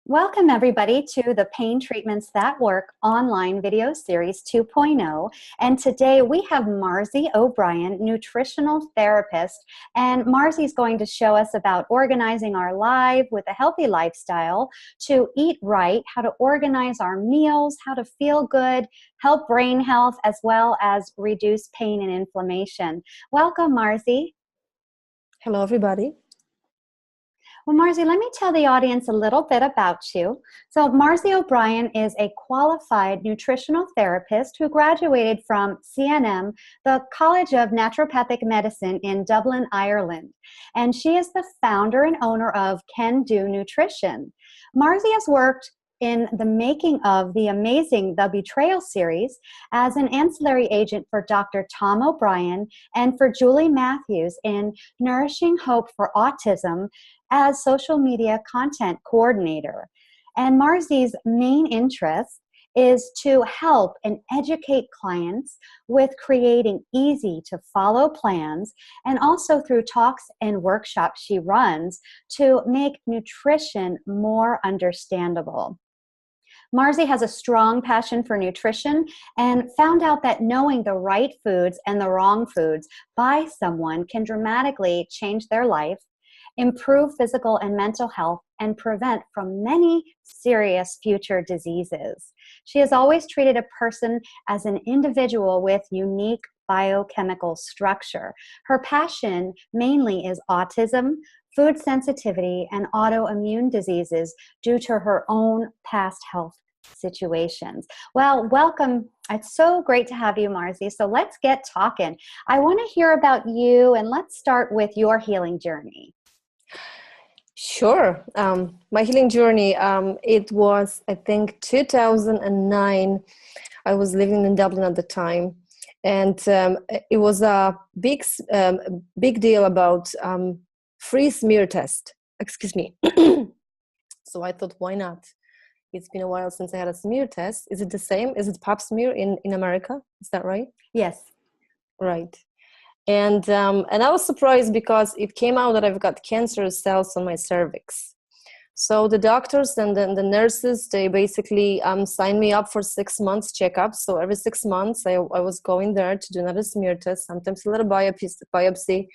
Welcome, everybody, to the Pain Treatments That Work online video series 2.0. And today we have Marzi O'Bryan, nutritional therapist. And Marzi is going to show us about organizing our life with a healthy lifestyle, to eat right, how to organize our meals, how to feel good, help brain health, as well as reduce pain and inflammation. Welcome, Marzi. Hello, everybody. Well, Marzi, let me tell the audience a little bit about you. So Marzi O'Bryan is a qualified nutritional therapist who graduated from CNM, the College of Naturopathic Medicine in Dublin, Ireland. And she is the founder and owner of Can Do Nutrition. Marzi has worked in the making of the amazing The Betrayal series as an ancillary agent for Dr. Tom O'Bryan and for Julie Matthews in Nourishing Hope for Autism as social media content coordinator. And Marzi's main interest is to help and educate clients with creating easy to follow plans, and also through talks and workshops she runs to make nutrition more understandable. Marzi has a strong passion for nutrition and found out that knowing the right foods and the wrong foods by someone can dramatically change their life, improve physical and mental health, and prevent from many serious future diseases. She has always treated a person as an individual with unique biochemical structure. Her passion mainly is autism, food sensitivity, and autoimmune diseases due to her own past health situations. Well, welcome. It's so great to have you, Marzi. So let's get talking. I want to hear about you, and let's start with your healing journey. Sure. My healing journey, it was, I think, 2009. I was living in Dublin at the time. And it was a big deal about free smear test. Excuse me. So I thought, why not? It's been a while since I had a smear test. Is it the same? Is it pap smear in America? Is that right? Yes. Right. And I was surprised because it came out that I've got cancerous cells on my cervix. So the doctors and the nurses, they basically signed me up for 6 months checkup. So every 6 months, I was going there to do another smear test, sometimes a little biopsy.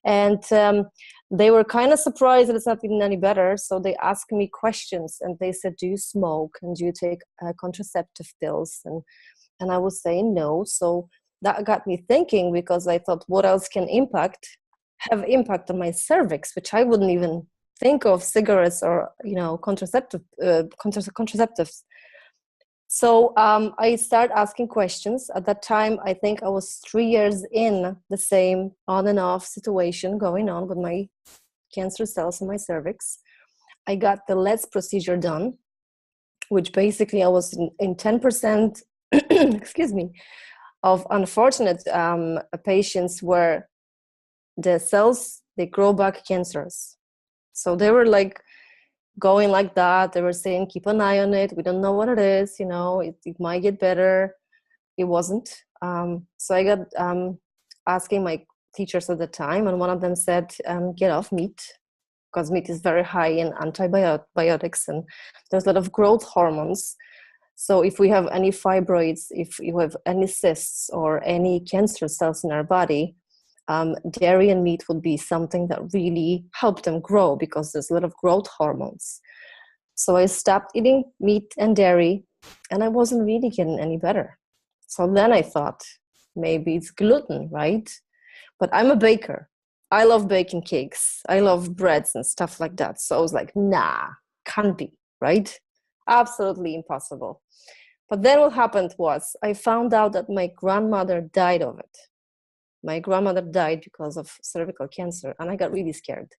And they were kind of surprised that it's not getting any better. So they asked me questions, and they said, do you smoke? And do you take contraceptive pills? And I was saying no. So that got me thinking, because I thought, what else can have impact on my cervix, which I wouldn't even think of, cigarettes or, contraceptives. So I started asking questions. At that time, I think I was 3 years in the same on and off situation going on with my cancer cells in my cervix. I got the LEDS procedure done, which basically I was in 10%, excuse me, of unfortunate patients where the cells, they grow back cancerous. So they were like going like that. They were saying, keep an eye on it. We don't know what it is. It might get better. It wasn't. So I got asking my teachers at the time, and one of them said, get off meat, because meat is very high in antibiotics, and there's a lot of growth hormones. So if we have any fibroids, if you have any cysts or any cancer cells in our body, dairy and meat would be something that really help them grow, because there's a lot of growth hormones. So I stopped eating meat and dairy, and I wasn't really getting any better. So then I thought, maybe it's gluten, right? But I'm a baker. I love baking cakes. I love breads and stuff like that. So I was like, nah, can't be, right? Absolutely impossible. But then what happened was, I found out that my grandmother died of it. My grandmother died because of cervical cancer, and I got really scared.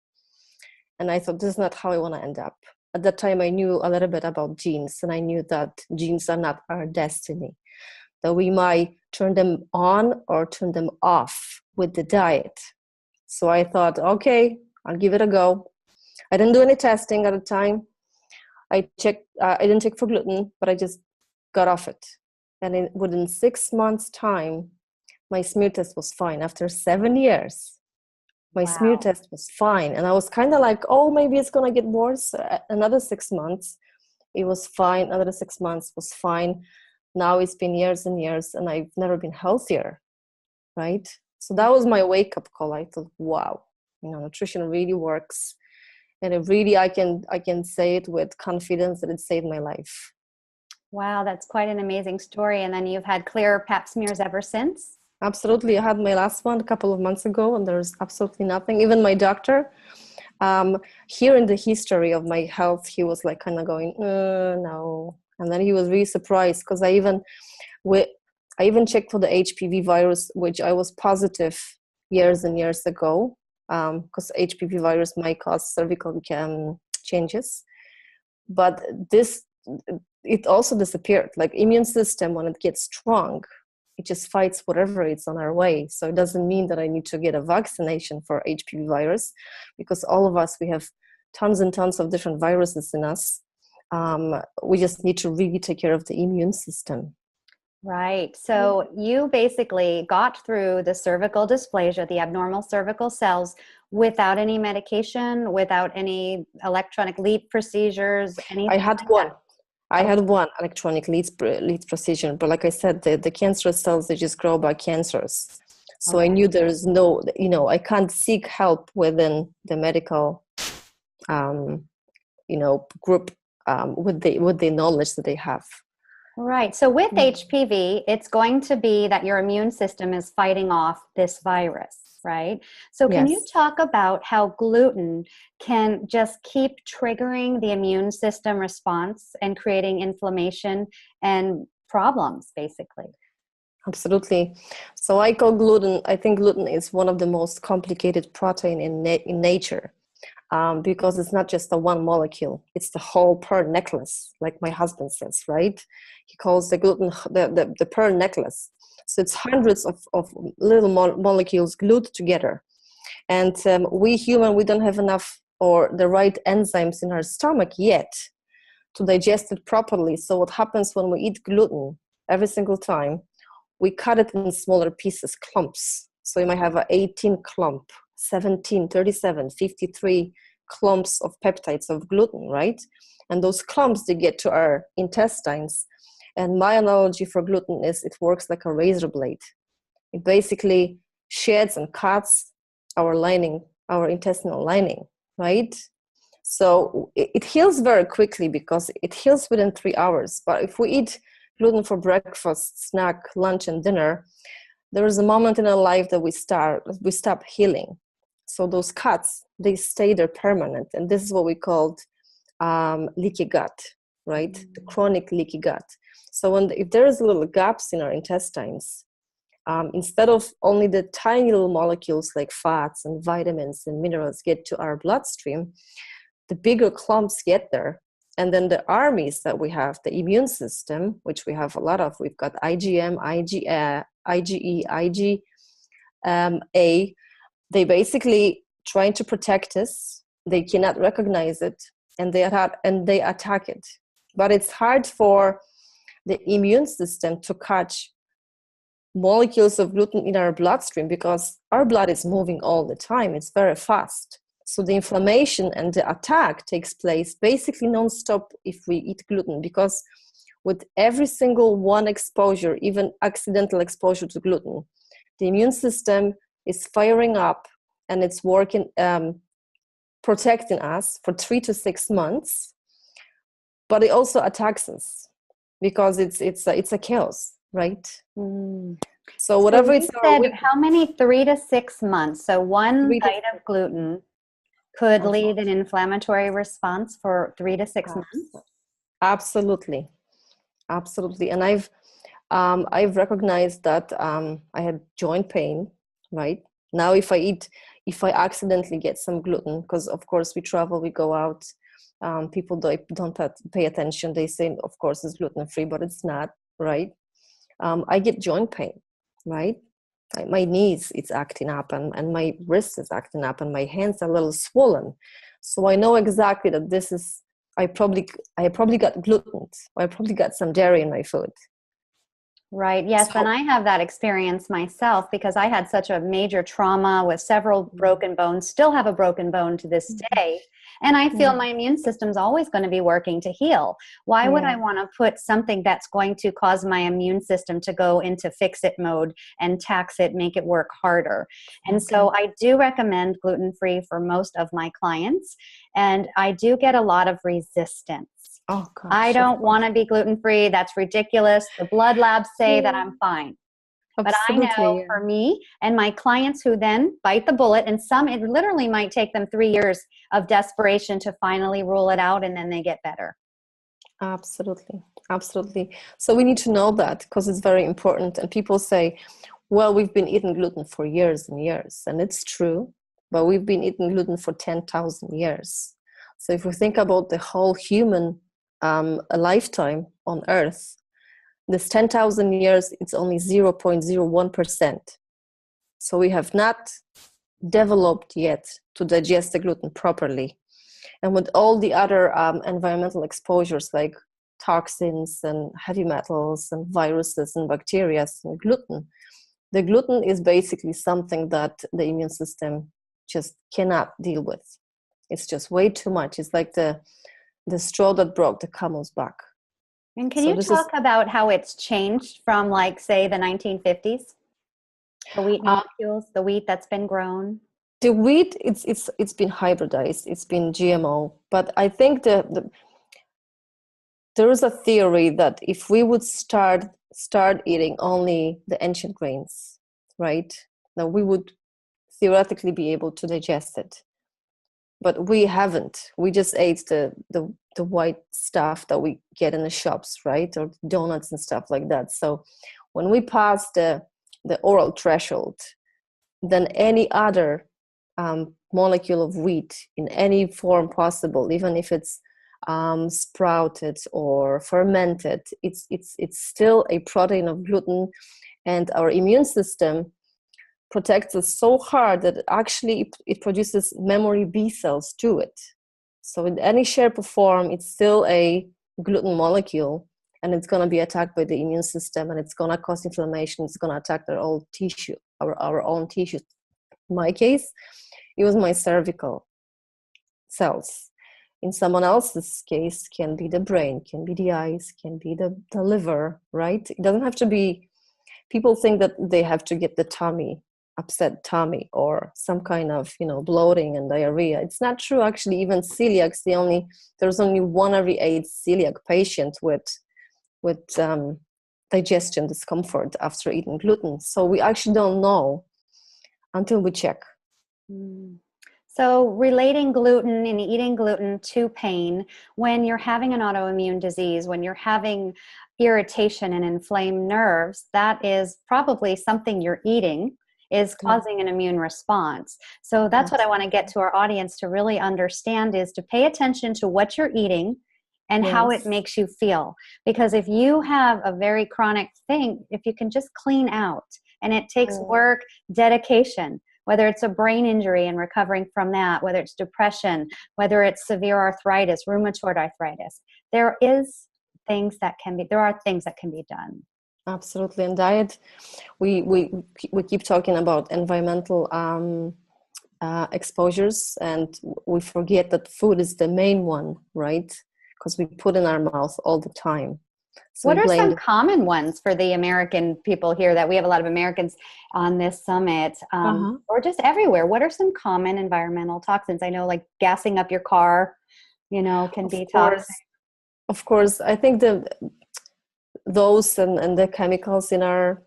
And I thought, this is not how I want to end up. At that time, I knew a little bit about genes, and I knew that genes are not our destiny, that we might turn them on or turn them off with the diet. So I thought, okay, I'll give it a go. I didn't do any testing at the time. I didn't check for gluten, but I just got off it. And within 6 months' time, my smear test was fine. After 7 years, my smear test was fine. And I was kind of like, oh, maybe it's going to get worse another 6 months. It was fine. Another 6 months was fine. Now it's been years and years, and I've never been healthier, right? So that was my wake-up call. I thought, wow, nutrition really works. And it really, I can say it with confidence that it saved my life. Wow, that's quite an amazing story. And then you've had clear pap smears ever since? Absolutely. I had my last one a couple of months ago, and there's absolutely nothing. Even my doctor, hearing the history of my health, he was like kind of going, no. And then he was really surprised because I even checked for the HPV virus, which I was positive years and years ago, because HPV virus might cause cervical changes. But it also disappeared. Like immune system, when it gets strong, it just fights whatever it's on our way. So it doesn't mean that I need to get a vaccination for HPV virus, because all of us, we have tons and tons of different viruses in us. We just need to really take care of the immune system. Right. So you basically got through the cervical dysplasia, the abnormal cervical cells, without any medication, without any electronic lead procedures, anything I had like one. that? I had one electronic lead procedure, but like I said, the cancerous cells, they just grow by cancers. So I knew there's no, I can't seek help within the medical, group with the knowledge that they have. Right. So with HPV, it's going to be that your immune system is fighting off this virus, right? So can you talk about how gluten can just keep triggering the immune system response and creating inflammation and problems, basically? Absolutely. So I think gluten is one of the most complicated protein in nature. Because it's not just the one molecule, it's the whole pearl necklace, like my husband says, right? He calls the gluten the pearl necklace. So it's hundreds of little molecules glued together. And we don't have enough or the right enzymes in our stomach yet to digest it properly. So what happens when we eat gluten every single time, we cut it in smaller pieces, clumps. So you might have an 18 clump, 17, 37, 53 clumps of peptides of gluten, right? And those clumps, they get to our intestines. And my analogy for gluten is it works like a razor blade. It basically sheds and cuts our lining, our intestinal lining, right? So it heals very quickly because it heals within 3 hours. But if we eat gluten for breakfast, snack, lunch, and dinner, there is a moment in our life that we stop healing. So those cuts, they stay there permanent. And this is what we called leaky gut, right? The chronic leaky gut. So if there is little gaps in our intestines, instead of only the tiny little molecules like fats and vitamins and minerals get to our bloodstream, the bigger clumps get there. And then the armies that we have, the immune system, which we have a lot of, we've got IgM, IgE, IgA, they basically trying to protect us. They cannot recognize it, and they attack it. But it's hard for the immune system to catch molecules of gluten in our bloodstream because our blood is moving all the time. It's very fast. So the inflammation and the attack takes place basically non-stop if we eat gluten, because with every single one exposure, even accidental exposure to gluten, the immune system is firing up and it's working, protecting us for 3 to 6 months, but it also attacks us because it's a chaos, right? So whatever you said how many 3 to 6 months? So one bite of gluten could lead an inflammatory response for 3 to 6 months? Absolutely. And I've recognized that I had joint pain, right? Now if I accidentally get some gluten, because of course we travel, we go out, people don't pay attention. They say, of course, it's gluten-free, but it's not, right? I get joint pain, right? My knees, it's acting up, and my wrist is acting up, and my hands are a little swollen. So I know exactly that this is, I probably got gluten, or I probably got some dairy in my food. Right. Yes. And So I have that experience myself because I had such a major trauma with several broken bones, still have a broken bone to this day. And I feel yeah, my immune system's always going to be working to heal. Why would yeah, I want to put something that's going to cause my immune system to go into fix it mode and tax it, make it work harder? And so exactly. I do recommend gluten free for most of my clients. And I do get a lot of resistance. Oh I gosh, of don't want course. to be gluten free. That's ridiculous. The blood labs say that Yeah, I'm fine. But I absolutely. know Yeah. for me and my clients who then bite the bullet, and some, it literally might take them 3 years of desperation to finally rule it out, and then they get better. Absolutely. Absolutely. So we need to know that because it's very important. And people say, well, we've been eating gluten for years and years. And it's true, but we've been eating gluten for 10,000 years. So if we think about the whole human a lifetime on Earth, this 10,000 years, it's only 0.01%. So we have not developed yet to digest the gluten properly. And with all the other environmental exposures like toxins and heavy metals and viruses and bacteria and gluten, the gluten is basically something that the immune system just cannot deal with. It's just way too much. It's like the straw that broke the camel's back. And can So you this is talk about how it's changed from, like, say, the 1950s? The wheat uh, molecules, the wheat that's been grown. the wheat. It's been hybridized. It's been GMO. But I think there is a theory that if we would start eating only the ancient grains, right, then we would theoretically be able to digest it. But we haven't. We just ate the white stuff that we get in the shops, right, or donuts and stuff like that. So when we pass the oral threshold, then any other molecule of wheat in any form possible, even if it's sprouted or fermented, it's still a protein of gluten, and our immune system protects us so hard that actually it produces memory B cells to it. So in any shape or form, it's still a gluten molecule, and it's going to be attacked by the immune system, and it's going to cause inflammation. It's going to attack our own tissue, our own tissues. In my case, it was my cervical cells. In someone else's case, can be the brain, can be the eyes, can be the liver, right? It doesn't have to be, people think that they have to get the tummy, upset tummy, or some kind of, bloating and diarrhea. It's not true, actually. Even celiacs, there's only 1 every 8 celiac patient with digestion discomfort after eating gluten. So we actually don't know until we check. Mm. So, relating gluten and eating gluten to pain, when you're having an autoimmune disease, when you're having irritation and inflamed nerves, that is probably something you're eating is Yeah, causing an immune response. So that's what I want to get absolutely. to our audience to really understand, is to pay attention to what you're eating and how it Yes. makes you feel. Because if you have a very chronic thing, if you can just clean out, and it takes Yeah. work, dedication, whether it's a brain injury and recovering from that, whether it's depression, whether it's severe arthritis, rheumatoid arthritis, there are things that can be done. Absolutely. And diet, we keep talking about environmental exposures, and we forget that food is the main one, right? Because we put in our mouth all the time. So we What are blame some the. common ones for the American people here, that we have a lot of Americans on this summit, Uh-huh. or just everywhere? What are some common environmental toxins? I know, like, gassing up your car, can Of be toxic. course, of course. I think those and the chemicals in our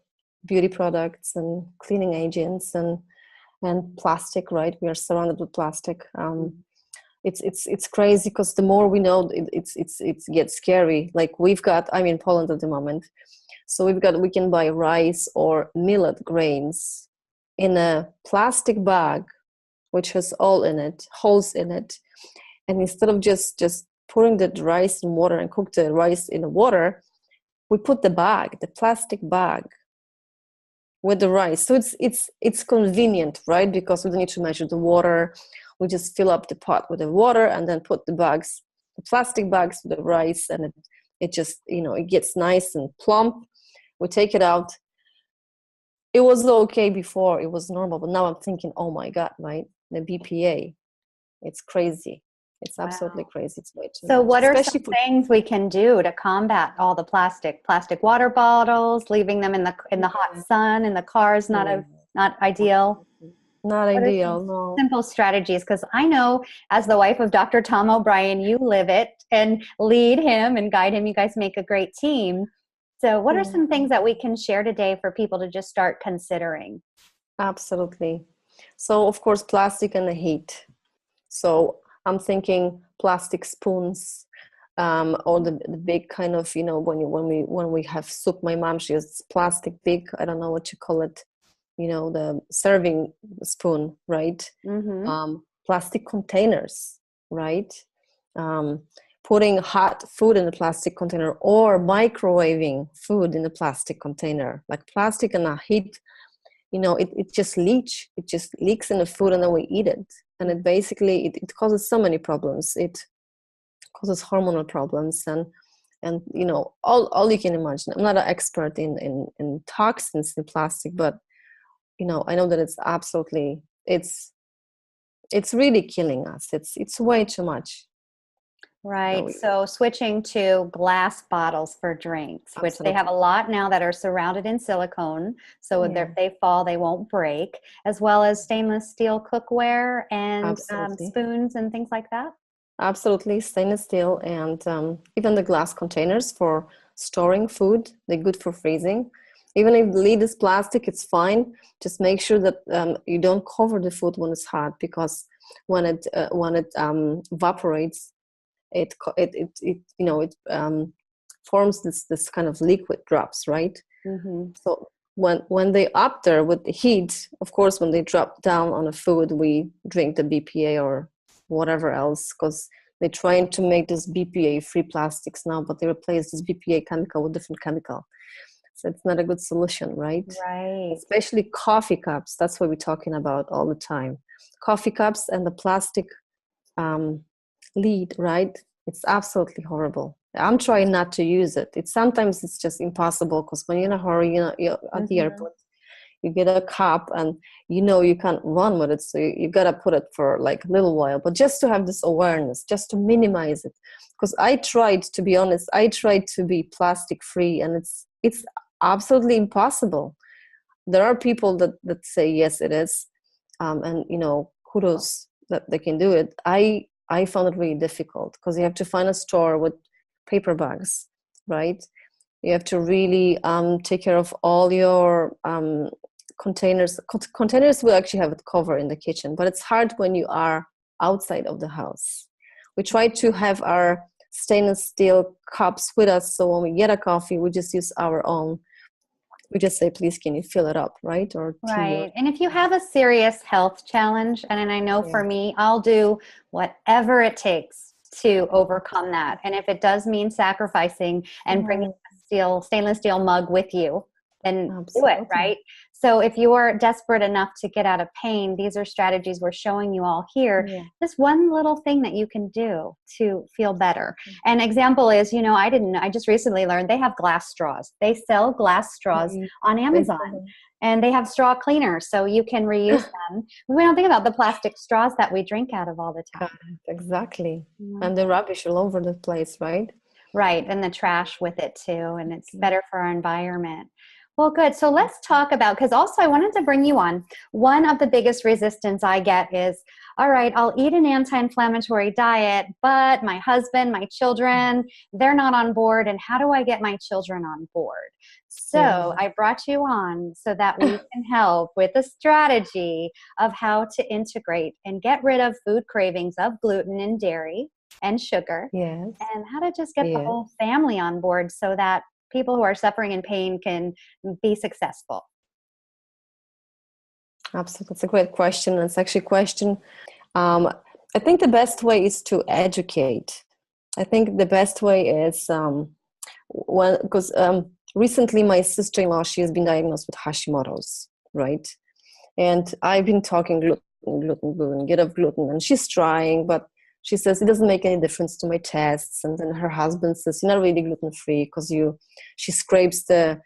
beauty products and cleaning agents and plastic, right? We are surrounded with plastic. It's crazy because the more we know, it gets scary. Like I'm in Poland at the moment, so we can buy rice or millet grains in a plastic bag, which has holes in it, and instead of just pouring the rice in water and cook the rice in the water, we put the plastic bag with the rice. So it's convenient, right? Because we don't need to measure the water. We just fill up the pot with the water and then put the plastic bags with the rice, and it just, it gets nice and plump We take it out. It was okay before, it was normal, but now I'm thinking, oh my God, right? The BPA, it's crazy. It's absolutely Wow. crazy. It's way too So much, what are some especially for things we can do to combat all the plastic water bottles, leaving them in the hot sun in the cars, not ideal? not What are some ideal. No. simple strategies? Because I know as the wife of Dr. Tom O'Bryan, you live it and lead him and guide him. You guys make a great team. So what are Yeah, some things that we can share today for people to just start considering? absolutely. So of course, plastic and the heat. So I'm thinking plastic spoons, or the big kind of, when we have soup. My mom, she has plastic big. I don't know what you call it. The serving spoon, right? Mm-hmm. Plastic containers, right? Um, Putting hot food in a plastic container or microwaving food in a plastic container, like plastic and a heat, it just leaks in the food, and then we eat it, and it basically it causes so many problems. It causes hormonal problems, and all you can imagine. I'm not an expert in toxins in plastic, but I know that it's really killing us. It's way too much. Right. No, So switching to glass bottles for drinks, which they have a absolutely. lot now that are surrounded in silicone. So that Yeah, if they fall, they won't break, as well as stainless steel cookware and absolutely. spoons and things like that. Absolutely, stainless steel, and even the glass containers for storing food. They're good for freezing. Even if the lid is plastic, it's fine. Just make sure that you don't cover the food when it's hot, because when it evaporates, it forms this kind of liquid drops, right? Mm-hmm. So when they up there with the heat, of course, when they drop down on a food, we drink the BPA or whatever else, because they're trying to make this BPA free plastics now, but they replace this BPA chemical with different chemical. So it's not a good solution, right? Right. Especially coffee cups. That's what we're talking about all the time. Coffee cups and the plastic um, lid, right? It's absolutely horrible. I'm trying not to use it. It's just impossible, because when you're in a hurry, you're at the Mm-hmm. airport, you get a cup, and you can't run with it, so you gotta put it for like a little while. But just to have this awareness, just to minimize it, because to be honest, I tried to be plastic free, and it's absolutely impossible. There are people that say yes, it is, and kudos that they can do it. I found it really difficult, because you have to find a store with paper bags, right? You have to really take care of all your containers. Containers will actually have it covered in the kitchen, but it's hard when you are outside of the house. We try to have our stainless steel cups with us, so when we get a coffee, we just use our own. We just say, please, can you fill it up, right? Or tea, or Right. And if you have a serious health challenge, and I know yeah. for me, I'll do whatever it takes to overcome that. And if it does mean sacrificing and bringing Yeah, a stainless steel mug with you, then do it, absolutely. right? So if you're desperate enough to get out of pain, these are strategies we're showing you all here. Yeah. Just one little thing that you can do to feel better. An example is, I just recently learned they have glass straws. They sell glass straws They, on they Amazon. still, And they have straw cleaners, so you can reuse them. We don't think about the plastic straws that we drink out of all the time. exactly. Yeah. And the rubbish all over the place, right? Right, and the trash with it too, and it's better for our environment. Well, good. So let's talk about, because also I wanted to bring you on. One of the biggest resistance I get is, all right, I'll eat an anti-inflammatory diet, but my husband, my children, they're not on board. And how do I get my children on board? Yeah. So I brought you on so that we can help with a strategy of how to integrate and get rid of food cravings of gluten and dairy and sugar, Yes. and how to just get the Yes. whole family on board so that people who are suffering in pain can be successful. Absolutely. It's a great question. It's actually a question. Um, I think the best way is to educate. I think the best way is because recently my sister-in-law, she has been diagnosed with Hashimoto's, right? And I've been talking gluten, get off gluten, and she's trying, but she says it doesn't make any difference to my tests. And then her husband says, you're not really gluten free, because she scrapes the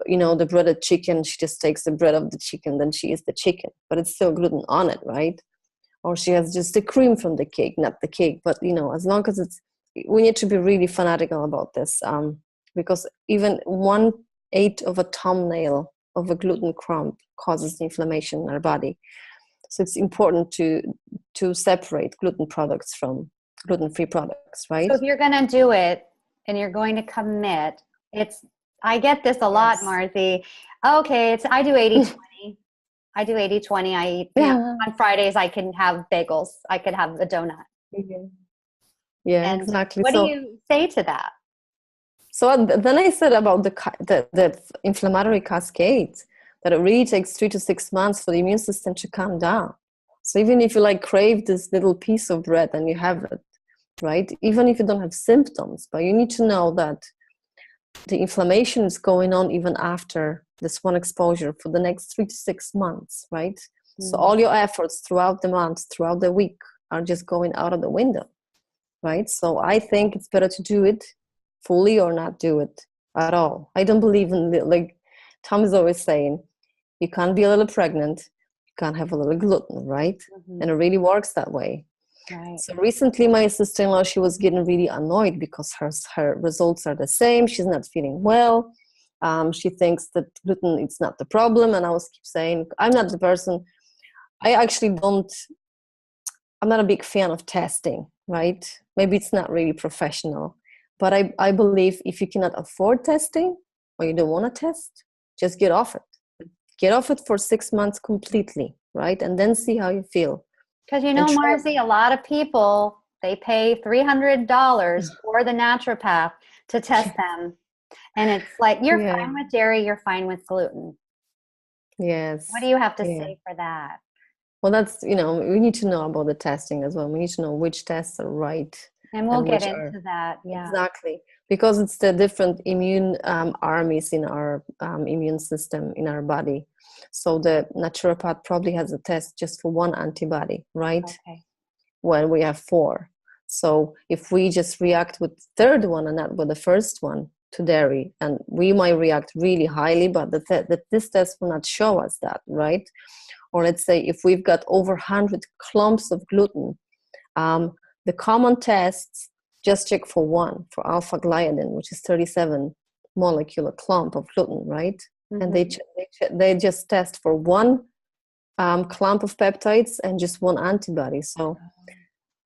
the breaded chicken, she just takes the bread of the chicken, then she eats the chicken, but it's still gluten on it, right? Or she has just the cream from the cake, not the cake. But as long as we need to be really fanatical about this, because even 1/8 of a thumbnail of a gluten crumb causes inflammation in our body. So it's important to separate gluten products from gluten-free products, right? So if you're going to do it and you're going to commit, I get this a lot, Yes. Marzi. Okay, I do 80-20. I do 80-20. I eat, on Fridays I can have bagels. I could have a donut. Yeah, And exactly. what do you say to that? So then I said about the inflammatory cascade, that it really takes 3 to 6 months for the immune system to calm down. So even if you crave this little piece of bread and you have it, right? Even if you don't have symptoms, but you need to know that the inflammation is going on even after this one exposure for the next 3 to 6 months, right? So all your efforts throughout the month, throughout the week are just going out of the window, right? So I think it's better to do it fully or not do it at all. I don't believe in Tom is always saying, you can't be a little pregnant, you can't have a little gluten, right? And it really works that way. Right. So recently my sister-in-law, she was getting really annoyed because her results are the same. She's not feeling well. She thinks that gluten, it's not the problem. And I was keep saying, I'm not the person. I'm not a big fan of testing, right? Maybe it's not really professional. But I believe if you cannot afford testing or you don't want to test, just get off it. Get off it for 6 months completely, right? And then see how you feel. Because Marzi, a lot of people, they pay $300 for the naturopath to test them. And it's like, you're fine with dairy, you're fine with gluten. Yes. What do you have to say for that? Well, that's, we need to know about the testing as well. We need to know which tests are right. And we'll get into that. Yeah. Exactly. Because it's the different immune armies in our immune system, in our body. So the naturopath probably has a test just for one antibody, right? Okay. When we have 4. So if we just react with the third one and not with the first one to dairy, and we might react really highly, but this test will not show us that, right? Or let's say if we've got over 100 clumps of gluten, the common tests just check for one, for alpha gliadin, which is 37 molecular clump of gluten, right? And they just test for one clump of peptides and just one antibody. So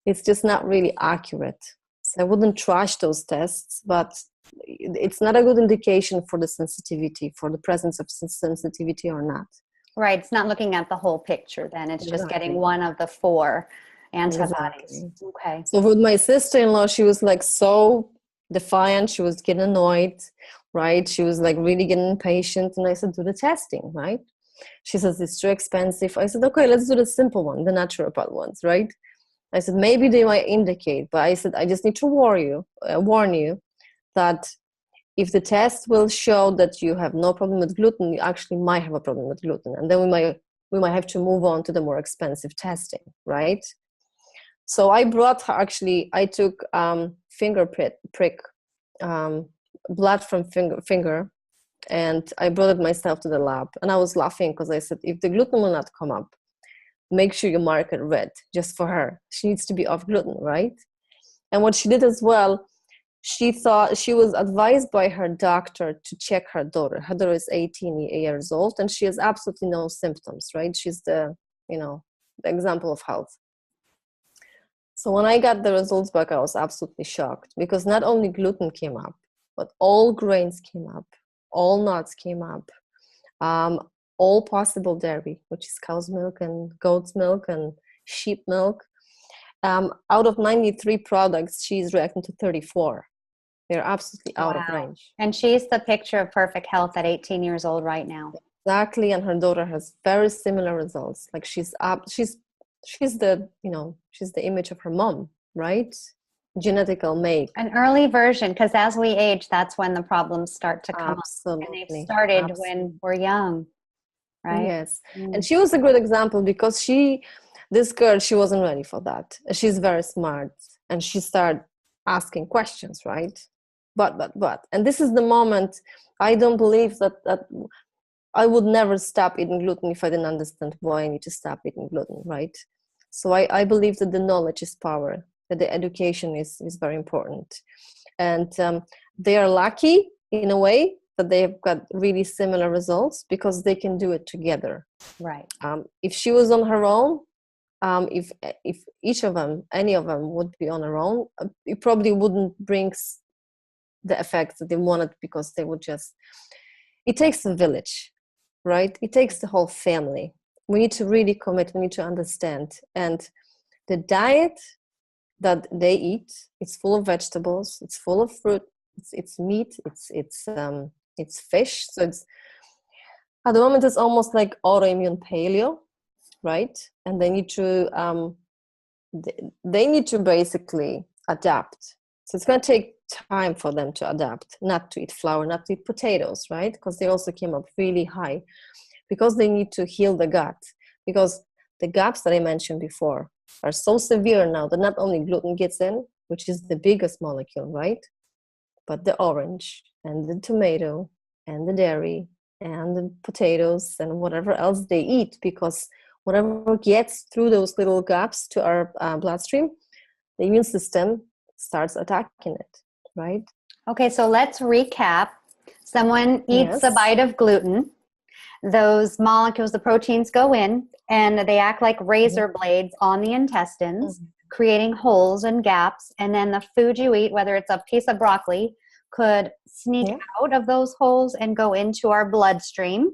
it's just not really accurate. So I wouldn't trash those tests, but it's not a good indication for the sensitivity, for the presence of sensitivity or not. Right. It's not looking at the whole picture then. It's just getting one of the 4 antibodies. Exactly. Okay. So with my sister-in-law, she was so defiant. She was getting annoyed, right? She was really getting impatient. And I said, do the testing, right? She says, it's too expensive. I said, okay, let's do the simple one, the naturopath ones, right? I said, maybe they might indicate, but I said, I just need to warn you that if the test will show that you have no problem with gluten, you actually might have a problem with gluten. And then we might have to move on to the more expensive testing, right? So I brought her, I took finger prick, blood from finger, and I brought it myself to the lab. And I was laughing because I said, if the gluten will not come up, make sure you mark it red just for her. She needs to be off gluten, right? And what she did as well, she thought, she was advised by her doctor to check her daughter. Her daughter is 18 years old and she has absolutely no symptoms, right? She's the example of health. So when I got the results back, I was absolutely shocked because not only gluten came up, but all grains came up, all nuts came up, all possible dairy, which is cow's milk and goat's milk and sheep milk. Out of 93 products, she's reacting to 34. They're absolutely out of range. And she's the picture of perfect health at 18 years old right now. Exactly, and her daughter has very similar results. She's the she's the image of her mom, right? Genetical make. An early version, because as we age, that's when the problems start to come Absolutely. up. And they've started when we're young, right? Yes. And she was a good example because this girl, she wasn't ready for that. She's very smart and she started asking questions, right? and this is the moment. I don't believe that I would never stop eating gluten if I didn't understand why I need to stop eating gluten, right? So I believe that the knowledge is power, that the education is very important. And they are lucky in a way that they've got really similar results because they can do it together. Right. If she was on her own, if each of them, any of them would be on her own, it probably wouldn't bring the effects that they wanted, because they would just, it takes a village, right? It takes the whole family. We need to really commit, we need to understand. And the diet that they eat, it's full of vegetables, it's full of fruit, it's meat, it's fish. So it's, at the moment, it's almost like autoimmune paleo, right? And they need to basically adapt. So it's going to take time for them to adapt, not to eat flour, not to eat potatoes, right? Because they also came up really high, because they need to heal the gut. Because the gaps that I mentioned before are so severe now that not only gluten gets in, which is the biggest molecule, right? But the orange and the tomato and the dairy and the potatoes and whatever else they eat, because whatever gets through those little gaps to our bloodstream, the immune system starts attacking it, right? Okay, so let's recap. Someone eats a Yes. bite of gluten. Those molecules, the proteins go in, and they act like razor blades on the intestines, creating holes and gaps. And then the food you eat, whether it's a piece of broccoli, could sneak out of those holes and go into our bloodstream.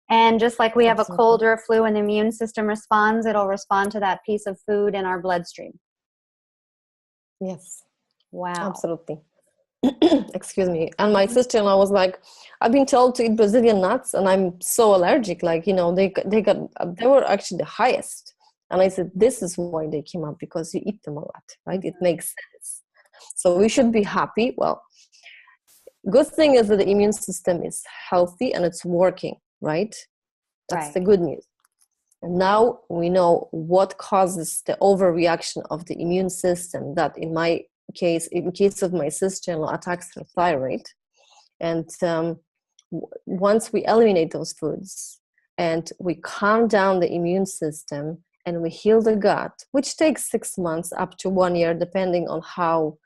And just like we have a cold or a flu and the immune system responds, it'll respond to that piece of food in our bloodstream. Yes. Wow. Absolutely. Excuse me. And my sister-in-law was like, I've been told to eat Brazilian nuts and I'm so allergic. Like, you know, they were actually the highest. And I said, this is why they came up, because you eat them a lot, right? It makes sense. So we should be happy. Well, good thing is that the immune system is healthy and it's working, right? That's the good news. And now we know what causes the overreaction of the immune system, that in my case, in case of my sister-in-law, attacks her thyroid. And once we eliminate those foods and we calm down the immune system and we heal the gut, which takes 6 months up to 1 year, depending on how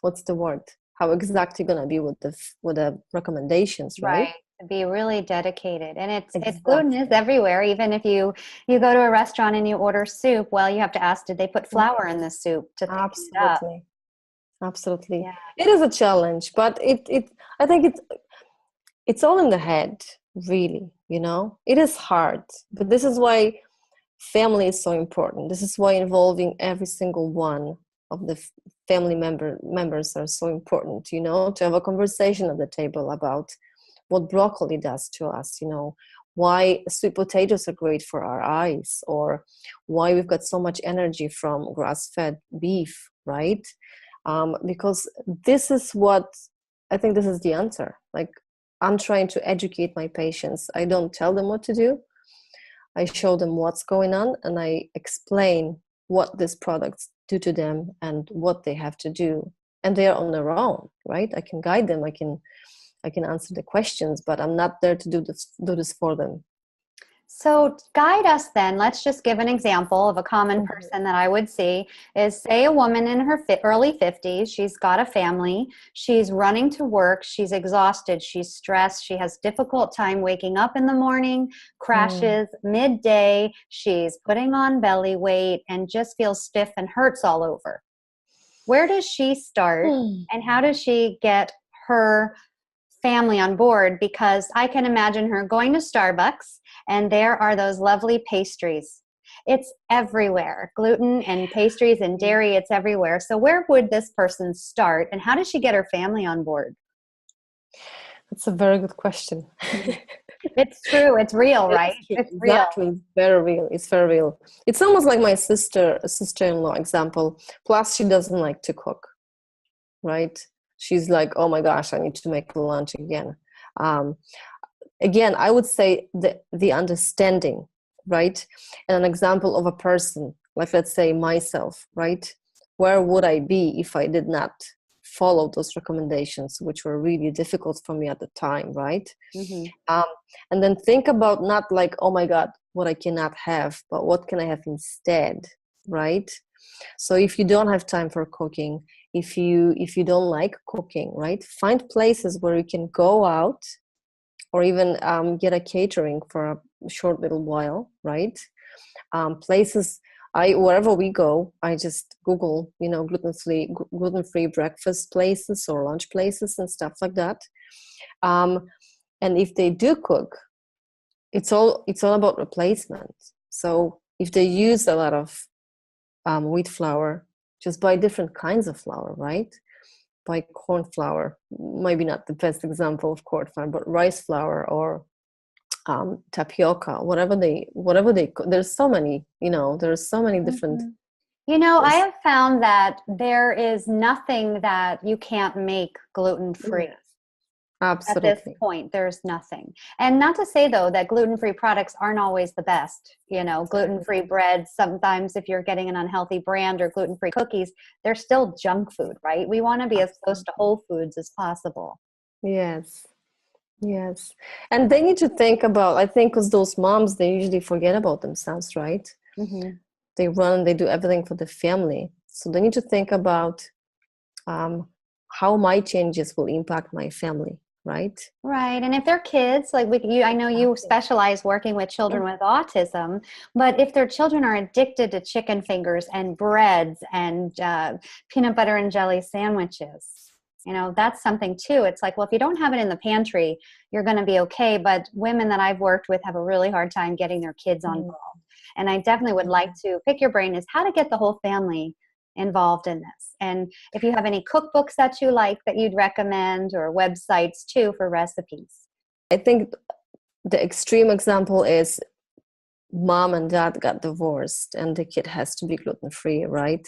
what's the word? How exact you're gonna be with the recommendations, right? To be really dedicated. And it's gluten is everywhere. Even if you go to a restaurant and you order soup, well, you have to ask, did they put flour in the soup to thicken it up? Absolutely. Yeah. It is a challenge, but I think it's all in the head, really, you know. It is hard, but this is why family is so important. This is why involving every single one of the family members are so important, you know, to have a conversation at the table about what broccoli does to us, you know, why sweet potatoes are great for our eyes, or why we've got so much energy from grass-fed beef, right? Because this is what, I think this is the answer. Like, I'm trying to educate my patients. I don't tell them what to do. I show them what's going on, and I explain what these products do to them and what they have to do. And they are on their own, right? I can guide them. I can answer the questions, but I'm not there to do this for them. So guide us then. Let's just give an example of a common person that I would see is, say, a woman in her early 50s. She's got a family. She's running to work. She's exhausted. She's stressed. She has difficult time waking up in the morning, crashes midday. She's putting on belly weight and just feels stiff and hurts all over. Where does she start, and how does she get her family on board? Because I can imagine her going to Starbucks and there are those lovely pastries. It's everywhere. Gluten and pastries and dairy, it's everywhere. So where would this person start, and how does she get her family on board? That's a very good question. It's true. It's real, right? It's real. Exactly. It's very real. It's very real. It's almost like my sister-in-law example. Plus, she doesn't like to cook, right? She's like, oh my gosh, I need to make lunch again. Again, I would say the understanding, right? And an example of a person, like let's say myself, right? where would I be if I did not follow those recommendations, which were really difficult for me at the time, right? Mm-hmm. And then think about not like, oh my God, what I cannot have, but what can I have instead, right? So if you don't have time for cooking, if you don't like cooking, right, find places where you can go out, or even get a catering for a short little while, right? Places, wherever we go, I just Google, gluten free breakfast places or lunch places and stuff like that. And if they do cook, it's all about replacement. So if they use a lot of wheat flour, just buy different kinds of flour, right? Buy corn flour, maybe not the best example of corn flour, but rice flour or tapioca, whatever they there's so many, there's so many different. Mm-hmm. I have found that there is nothing that you can't make gluten-free. Yes, At this absolutely. point, there's nothing. And not to say, though, that gluten-free products aren't always the best. Gluten-free bread, sometimes if you're getting an unhealthy brand, or gluten-free cookies, they're still junk food, right? We want to be as close to whole foods as possible. Yes. Yes. And they need to think about, I think, because those moms, they usually forget about themselves, right? Mm-hmm. They do everything for the family. So they need to think about how my changes will impact my family, right? Right. And if they're kids, like I know you specialize working with children with autism, but if their children are addicted to chicken fingers and breads and peanut butter and jelly sandwiches, that's something too. It's like, well, if you don't have it in the pantry, you're going to be okay. But women that I've worked with have a really hard time getting their kids on board. And I definitely would like to pick your brain is how to get the whole family involved in this. And if you have any cookbooks that you like that you'd recommend, or websites too for recipes. I think the extreme example is mom and dad got divorced and the kid has to be gluten free, right?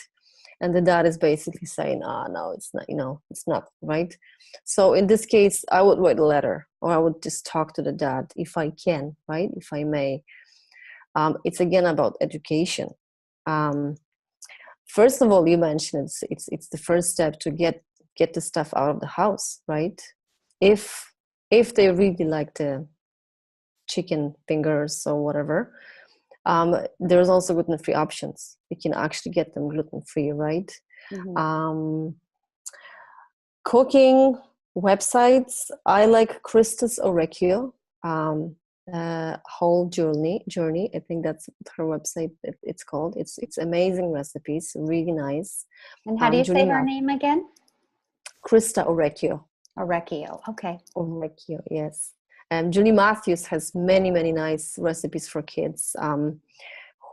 And the dad is basically saying, no, it's not, it's not, right? So in this case, I would write a letter, or I would just talk to the dad if I can, right? If I may. It's again about education. First of all, you mentioned it's the first step to get the stuff out of the house, right? If they really like the chicken fingers or whatever, there's also gluten-free options. You can actually get them gluten-free, right? Mm-hmm. Cooking websites, I like Krista's Orecchio, whole journey. I think that's her website. It's called. It's amazing recipes, really nice. And how do you Julie say her name again? Krista Orecchio. Orecchio. Okay. Orecchio, yes. Julie Matthews has many nice recipes for kids.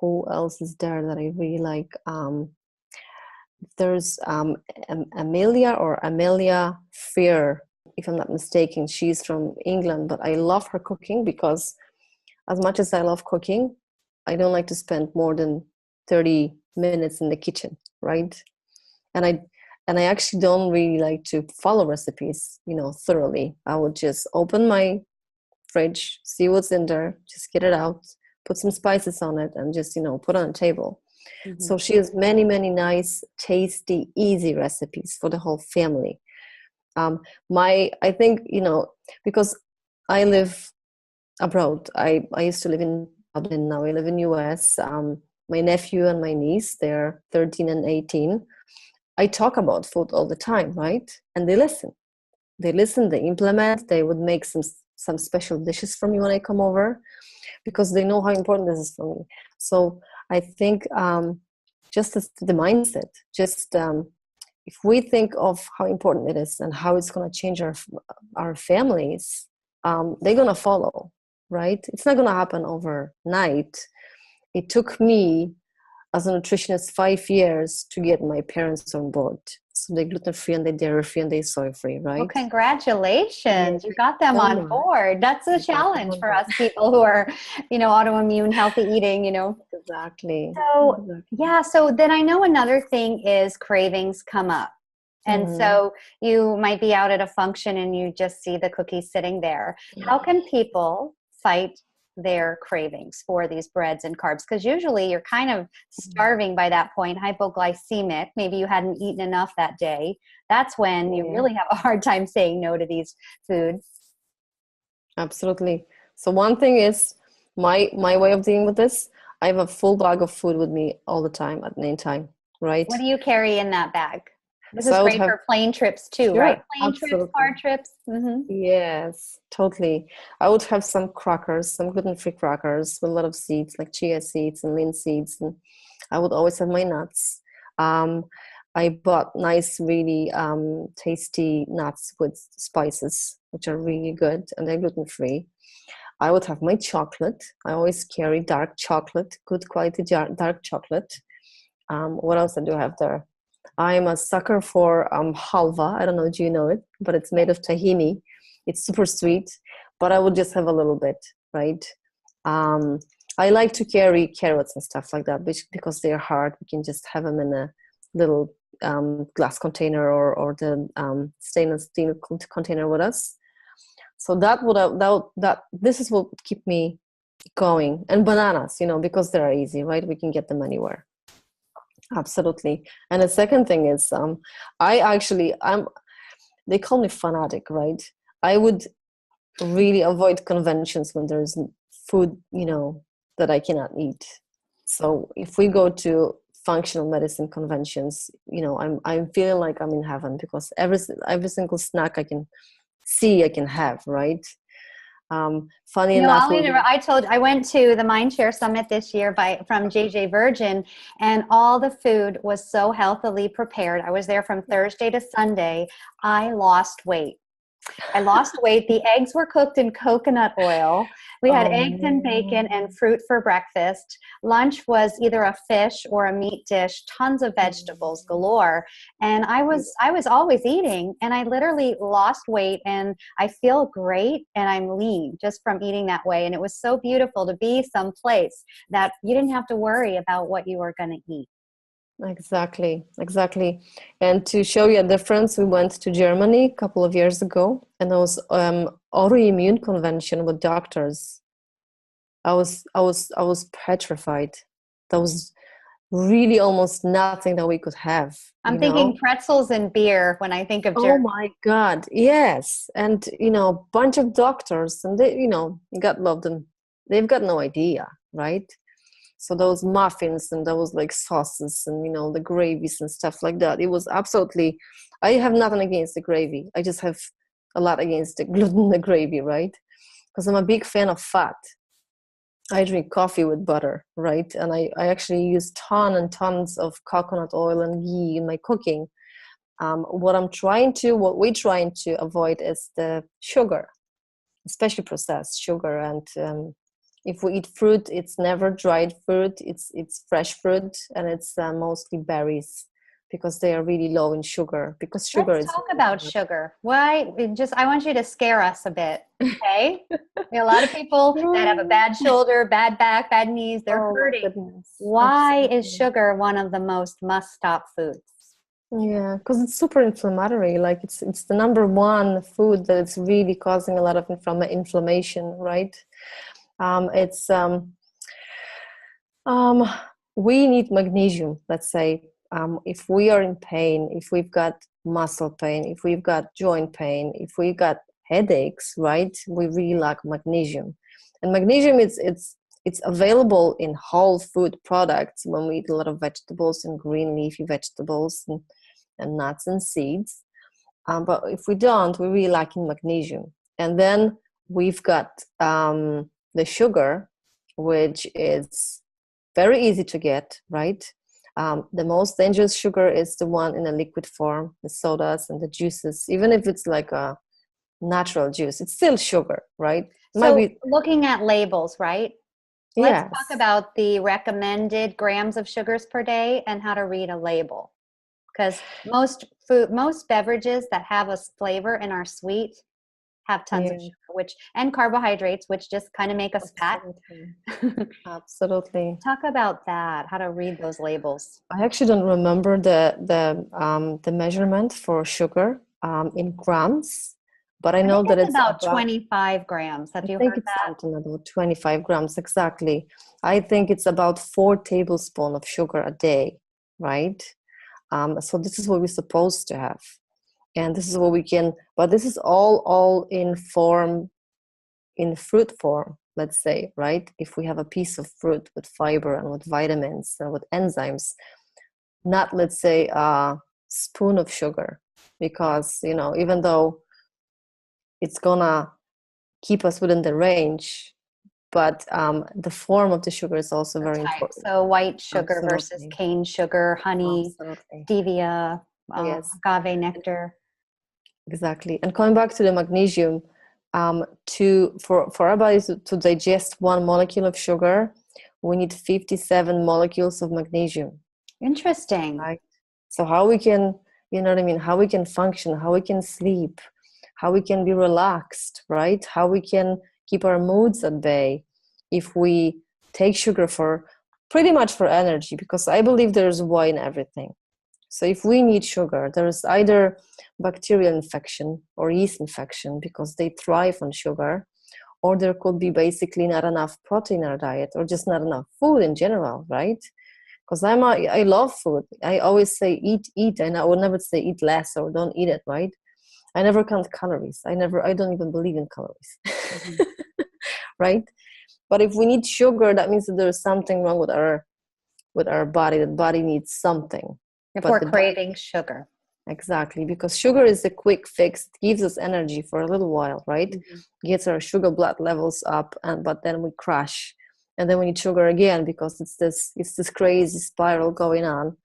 Who else is there that I really like? There's Amelia Fear, if I'm not mistaken. She's from England, but I love her cooking because as much as I love cooking, I don't like to spend more than 30 minutes in the kitchen, right? And I actually don't really like to follow recipes, thoroughly. I would just open my fridge, see what's in there, just get it out, put some spices on it, and just, put on a table. Mm-hmm. So she has many nice, tasty, easy recipes for the whole family. I think, because I live abroad. I used to live in Dublin. Now I live in US. My nephew and my niece, they're 13 and 18. I talk about food all the time, right? And they listen. They implement. They would make some special dishes for me when I come over, because they know how important this is for me. So I think just the mindset, just if we think of how important it is and how it's going to change our families, they're going to follow, right? It's not going to happen overnight. It took me as a nutritionist 5 years to get my parents on board. So they're gluten-free and they're dairy-free and they're soy-free, right? Well, congratulations. You got them on board. That's a challenge for us people who are, autoimmune, healthy eating, Exactly. So, yeah. So then I know another thing is cravings come up. And so you might be out at a function and you just see the cookies sitting there. How can people fight their cravings for these breads and carbs? Because usually you're kind of starving by that point, hypoglycemic. Maybe you hadn't eaten enough that day. That's when you really have a hard time saying no to these foods. Absolutely. So one thing is my way of dealing with this. I have a full bag of food with me all the time at any time, right? What do you carry in that bag? This So is I would great have, for plane trips too, sure, right? Plane trips, absolutely. car trips. Yes, totally. I would have some crackers, some gluten-free crackers with a lot of seeds, like chia seeds and lean seeds, and I would always have my nuts. Um, I bought nice, really tasty nuts with spices, which are really good, and they're gluten-free. I would have my chocolate. I always carry dark chocolate, good quality dark chocolate. What else do I have there? I'm a sucker for halva. I don't know, do you know it? But it's made of tahini. It's super sweet, but I would just have a little bit, right? I like to carry carrots and stuff like that because they're hard. We can just have them in a little glass container or the stainless steel container with us. So this is what would keep me going. And bananas, because they're easy, right? We can get them anywhere. Absolutely. And the second thing is, they call me fanatic, right? I would really avoid conventions when there's food, that I cannot eat. So if we go to functional medicine conventions, I'm feeling like I'm in heaven because every single snack I can see, I can have, right? Funny enough, I went to the Mindshare Summit this year from JJ Virgin, and all the food was so healthily prepared. I was there from Thursday to Sunday. I lost weight. The eggs were cooked in coconut oil. We had eggs and bacon and fruit for breakfast. Lunch was either a fish or a meat dish, tons of vegetables galore. And I was always eating, and I literally lost weight, and I feel great, and I'm lean just from eating that way. And it was so beautiful to be someplace that you didn't have to worry about what you were going to eat. Exactly. And to show you a difference, we went to Germany a couple of years ago, and there was autoimmune convention with doctors. I was petrified. There was really almost nothing that we could have. I'm thinking pretzels and beer when I think of Germany. Oh my God, yes. And a bunch of doctors, and they, God love them. They've got no idea, right? So those muffins and those like sauces and the gravies and stuff like that. It was absolutely. I have nothing against the gravy. I just have a lot against the gluten in the gravy, right? Because I'm a big fan of fat. I drink coffee with butter, right? And I actually use tons and tons of coconut oil and ghee in my cooking. What we're trying to avoid is the sugar, especially processed sugar. And if we eat fruit, it's never dried fruit. It's fresh fruit, and it's mostly berries because they are really low in sugar. Because sugar Let's talk about sugar. I want you to scare us a bit, okay? A lot of people that have a bad shoulder, bad back, bad knees, they're hurting. Why is sugar one of the most must-stop foods? Yeah, because it's super inflammatory. Like it's the number one food that's really causing a lot of inflammation, right? We need magnesium. Let's say if we are in pain, if we've got muscle pain, if we've got joint pain, if we've got headaches, right? We really lack magnesium, and magnesium it's available in whole food products when we eat a lot of vegetables and green leafy vegetables and nuts and seeds. But if we don't, we're really lacking magnesium. And then we've got the sugar, which is very easy to get, right? The most dangerous sugar is the one in a liquid form, the sodas and the juices. Even if it's like a natural juice, it's still sugar, right? Looking at labels, right? Yes. Let's talk about the recommended grams of sugars per day and how to read a label. Because most beverages that have a flavor and are sweet have tons of sugar, and carbohydrates, which just kind of make us fat. Absolutely. Talk about that. How to read those labels. I actually don't remember the measurement for sugar in grams, But I I know think that it's it's about about, 25 grams. Have I you think heard it's that? something about 25 grams exactly. I think it's about 4 tablespoons of sugar a day, right? So this is what we're supposed to have. And this is what we can, but this is all in form, in fruit form, let's say, right? If we have a piece of fruit with fiber and with vitamins and with enzymes, not, let's say, a spoon of sugar, because, you know, even though it's gonna keep us within the range, but the form of the sugar is also The very type. important. So white sugar versus Absolutely. cane sugar, honey, Absolutely. stevia, Yes, agave nectar. exactly. And coming back to the magnesium, for our bodies to digest 1 molecule of sugar, we need 57 molecules of magnesium. Interesting. Right. So how we can, you know what I mean, how we can function, how we can sleep, how we can be relaxed, right? How we can keep our moods at bay if we take sugar for pretty much for energy, because I believe there's why in everything. So if we need sugar, there is either bacterial infection or yeast infection because they thrive on sugar, or there could be basically not enough protein in our diet or just not enough food in general, right? Because I love food. I always say eat, and I would never say eat less or don't eat it, right? I never count calories. I don't even believe in calories. Mhm. Right? But if we need sugar, that means that there's something wrong with our body. The body needs something. If But we're the body, craving sugar. exactly, because sugar is a quick fix. It gives us energy for a little while, right? Mhm. Gets our sugar blood levels up, and but then we crash. And then we need sugar again because it's this crazy spiral going on.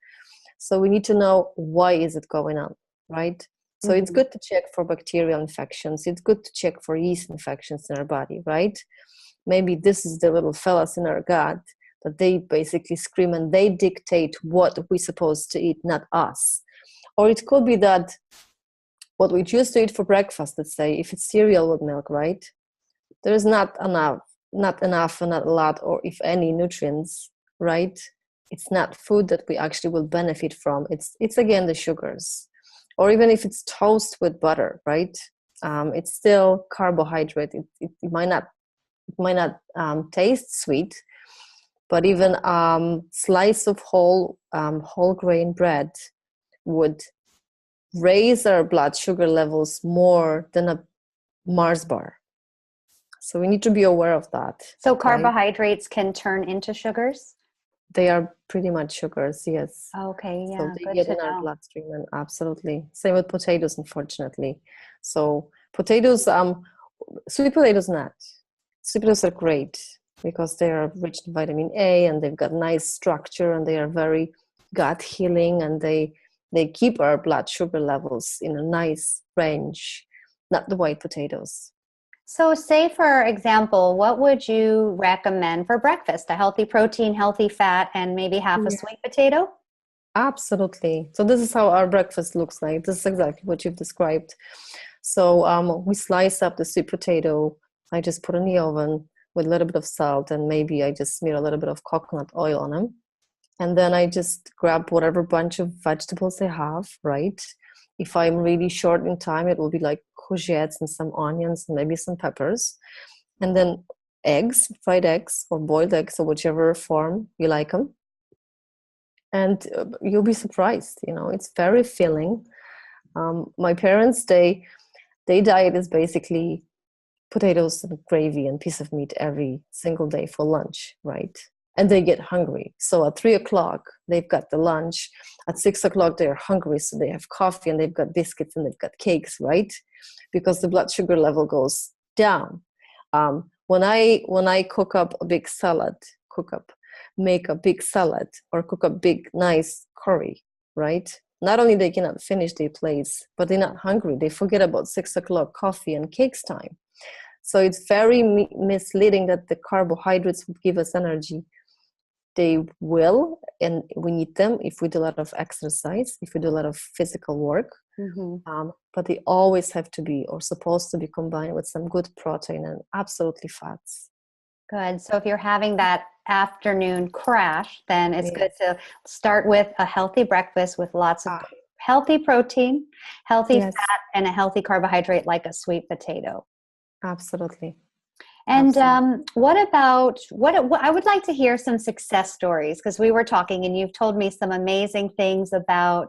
So we need to know why is it going on, right? So it's Mhm. good to check for bacterial infections. It's good to check for yeast infections in our body, right? Maybe this is the little fellas in our gut that they basically scream and they dictate what we're supposed to eat, not us. Or it could be that what we choose to eat for breakfast, let's say, if it's cereal with milk, right? There is not enough or not a lot, or if any nutrients, right? It's not food that we actually will benefit from. It's again the sugars. Or even if it's toast with butter, right? It's still carbohydrate. It might not taste sweet, but even slice of whole grain bread would raise our blood sugar levels more than a Mars bar. So we need to be aware of that, So right? carbohydrates can turn into sugars? They are pretty much sugars, yes. Okay, So yeah, they good get to in our know. bloodstream, and absolutely. Same with potatoes, unfortunately. So potatoes, sweet potatoes not. Sweet potatoes are great because they are rich in vitamin A and they've got nice structure and they are very gut healing, and they keep our blood sugar levels in a nice range. Not the white potatoes. So, say for example, what would you recommend for breakfast? A healthy protein, healthy fat, and maybe half a sweet potato? Absolutely. So this is how our breakfast looks like. This is exactly what you've described. So we slice up the sweet potato. I just put in the oven with a little bit of salt, and maybe I just smear a little bit of coconut oil on them. And then I just grab whatever bunch of vegetables I have, right? If I'm really short in time, it will be like courgettes and some onions and maybe some peppers. And then eggs, fried eggs or boiled eggs, or whichever form you like them, and you'll be surprised. It's very filling. My parents, they diet is basically potatoes and gravy and piece of meat every single day for lunch, right? And they get hungry, so at 3 o'clock they've got the lunch. At 6 o'clock they're hungry, so they have coffee and they've got biscuits and they've got cakes, right? Because the blood sugar level goes down. When I cook up a big salad, make a big salad or cook a big nice curry, right? Not only they cannot finish their plates, but they're not hungry. They forget about 6 o'clock coffee and cakes time. So it's very misleading that the carbohydrates would give us energy. They will, and we need them if we do a lot of exercise, if we do a lot of physical work. Hmm. But they always have to be, or supposed to be, combined with some good protein and absolutely fats. Good. So, if you're having that afternoon crash, then it's good Yes. to start with a healthy breakfast with lots of Ah, healthy protein, healthy Yes, fat, and a healthy carbohydrate like a sweet potato. absolutely. And what about what I would like to hear some success stories, because we were talking and you've told me some amazing things about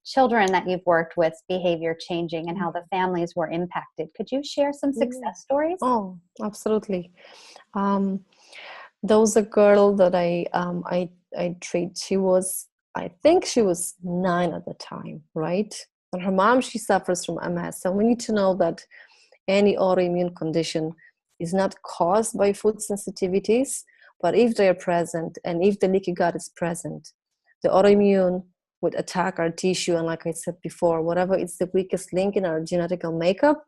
children that you've worked with, behavior changing, and how the families were impacted. Could you share some Yeah. success stories? Oh, absolutely. Um, there was a girl that I treat. She was, I think she was 9 at the time, right? And her mom, she suffers from MS. So we need to know that any autoimmune condition is not caused by food sensitivities, but if they are present and if the leaky gut is present, the autoimmune would attack our tissue. And like I said before, whatever is the weakest link in our genetical makeup,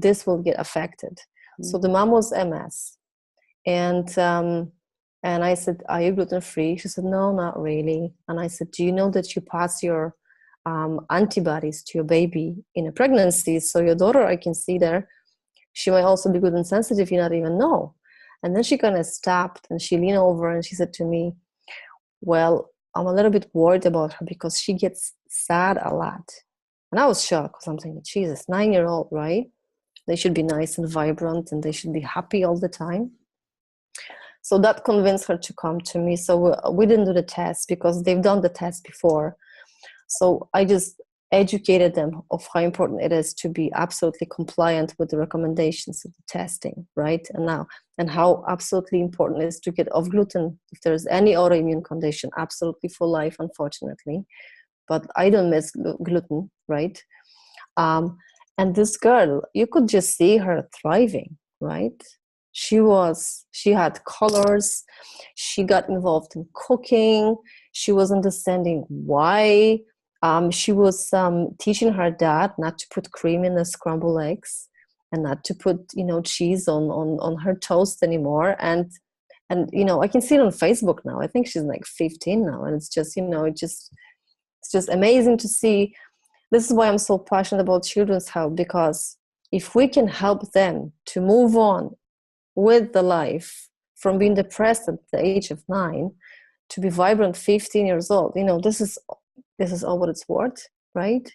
this will get affected. So the mom was MS. And I said, are you gluten free? She said, no, not really. And I said, do you know that you pass your antibodies to your baby in a pregnancy? So your daughter, I can see there, she might also be gluten sensitive, you not even know. And then she kind of stopped and she leaned over and she said to me, well, I'm a little bit worried about her because she gets sad a lot. And I was shocked because I'm thinking, Jesus, 9-year-old, right? They should be nice and vibrant and they should be happy all the time. So that convinced her to come to me. So we didn't do the test because they've done the test before. So I just educated them of how important it is to be absolutely compliant with the recommendations of the testing, right? And how absolutely important it is to get off gluten if there's any autoimmune condition, absolutely for life, unfortunately. But I don't miss gluten, right? And this girl, you could just see her thriving, right? She had colors. She got involved in cooking. She was understanding why. She was teaching her dad not to put cream in the scrambled eggs and not to put, cheese on her toast anymore. And I can see it on Facebook now. I think she's like 15 now, and it's just, it's just amazing to see. This is why I'm so passionate about children's health, because if we can help them to move on with the life from being depressed at the age of 9 to be vibrant 15 years old, this is all what it's worth, right?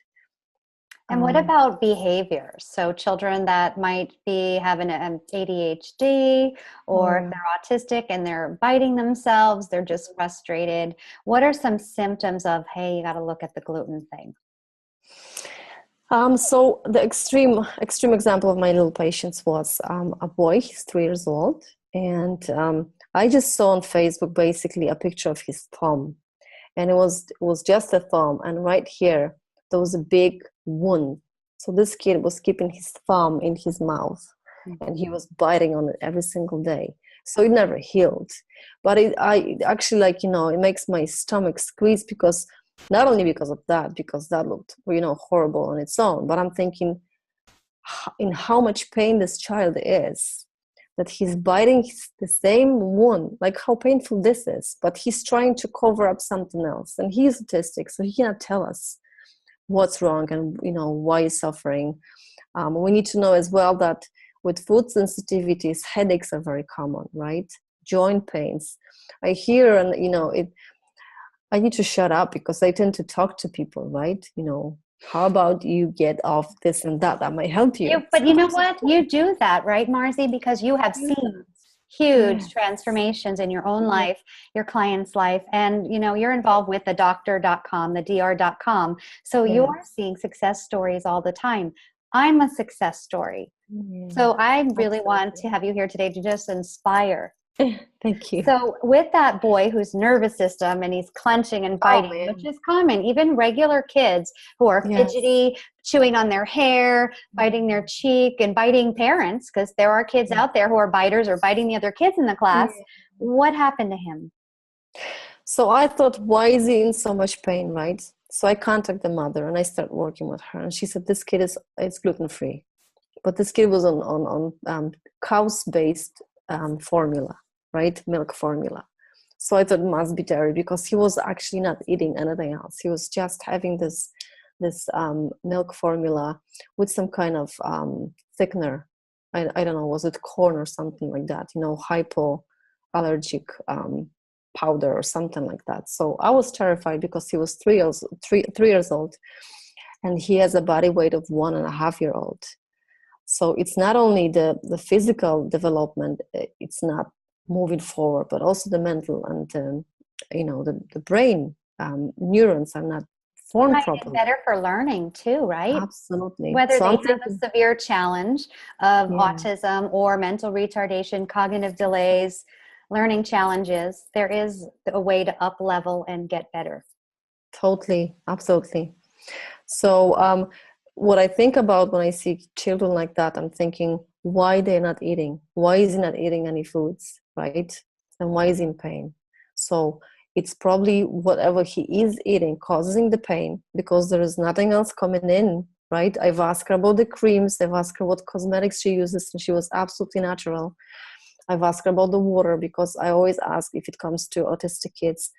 And what about behaviors? So children that might be having an ADHD, or if they're autistic and they're biting themselves, they're just frustrated. What are some symptoms of, hey, you got to look at the gluten thing? So the extreme example of my little patients was a boy. He's 3 years old, and I just saw on Facebook basically a picture of his thumb, and it was just a thumb, and right here there was a big wound. So this kid was keeping his thumb in his mouth, and he was biting on it every single day. So it never healed, but I actually, it makes my stomach squeeze, because not only because of that, because that looked, horrible on its own, but I'm thinking in how much pain this child is, that he's biting the same wound, like how painful this is, but he's trying to cover up something else. And he's autistic, so he cannot tell us what's wrong and, why he's suffering. We need to know as well that with food sensitivities, headaches are very common, right? Joint pains. I hear, and, I need to shut up because I tend to talk to people, right? How about you get off this and that? That might help you. But you know what? You do that, right, Marzi? Because you have seen huge transformations in your own life, your client's life, and you're involved with the doctor.com, the dr.com. So you're seeing success stories all the time. I'm a success story. So I really want to have you here today to just inspire. Thank you. So with that boy whose nervous system and he's clenching and biting, which is common, even regular kids who are fidgety, chewing on their hair, biting their cheek, and biting parents, because there are kids out there who are biters or biting the other kids in the class. What happened to him? So I thought, why is he in so much pain, right? So I contacted the mother and I started working with her, and she said this kid is gluten free, but this kid was on cow's based formula, right? Milk formula. So I thought it must be dairy, because he was actually not eating anything else. He was just having this milk formula with some kind of thickener. I don't know, was it corn or something like that? Hypoallergic powder or something like that. So I was terrified because he was 3 years old, and he has a body weight of 1.5 year old. So it's not only the physical development, it's not moving forward, but also the mental and the brain neurons are not formed Right, and properly. better for learning too, right? Absolutely. Whether So they I'm have a thinking, severe challenge of yeah, autism or mental retardation, cognitive delays, learning challenges, there is a way to up level and get better. totally, absolutely. So what I think about when I see children like that, I'm thinking, why they're not eating? Why is he not eating any foods, right? And why is he in pain? So it's probably whatever he is eating causing the pain, because there is nothing else coming in, right? I've asked her about the creams. I've asked her what cosmetics she uses, and she was absolutely natural. I've asked her about the water, because I always ask, if it comes to autistic kids,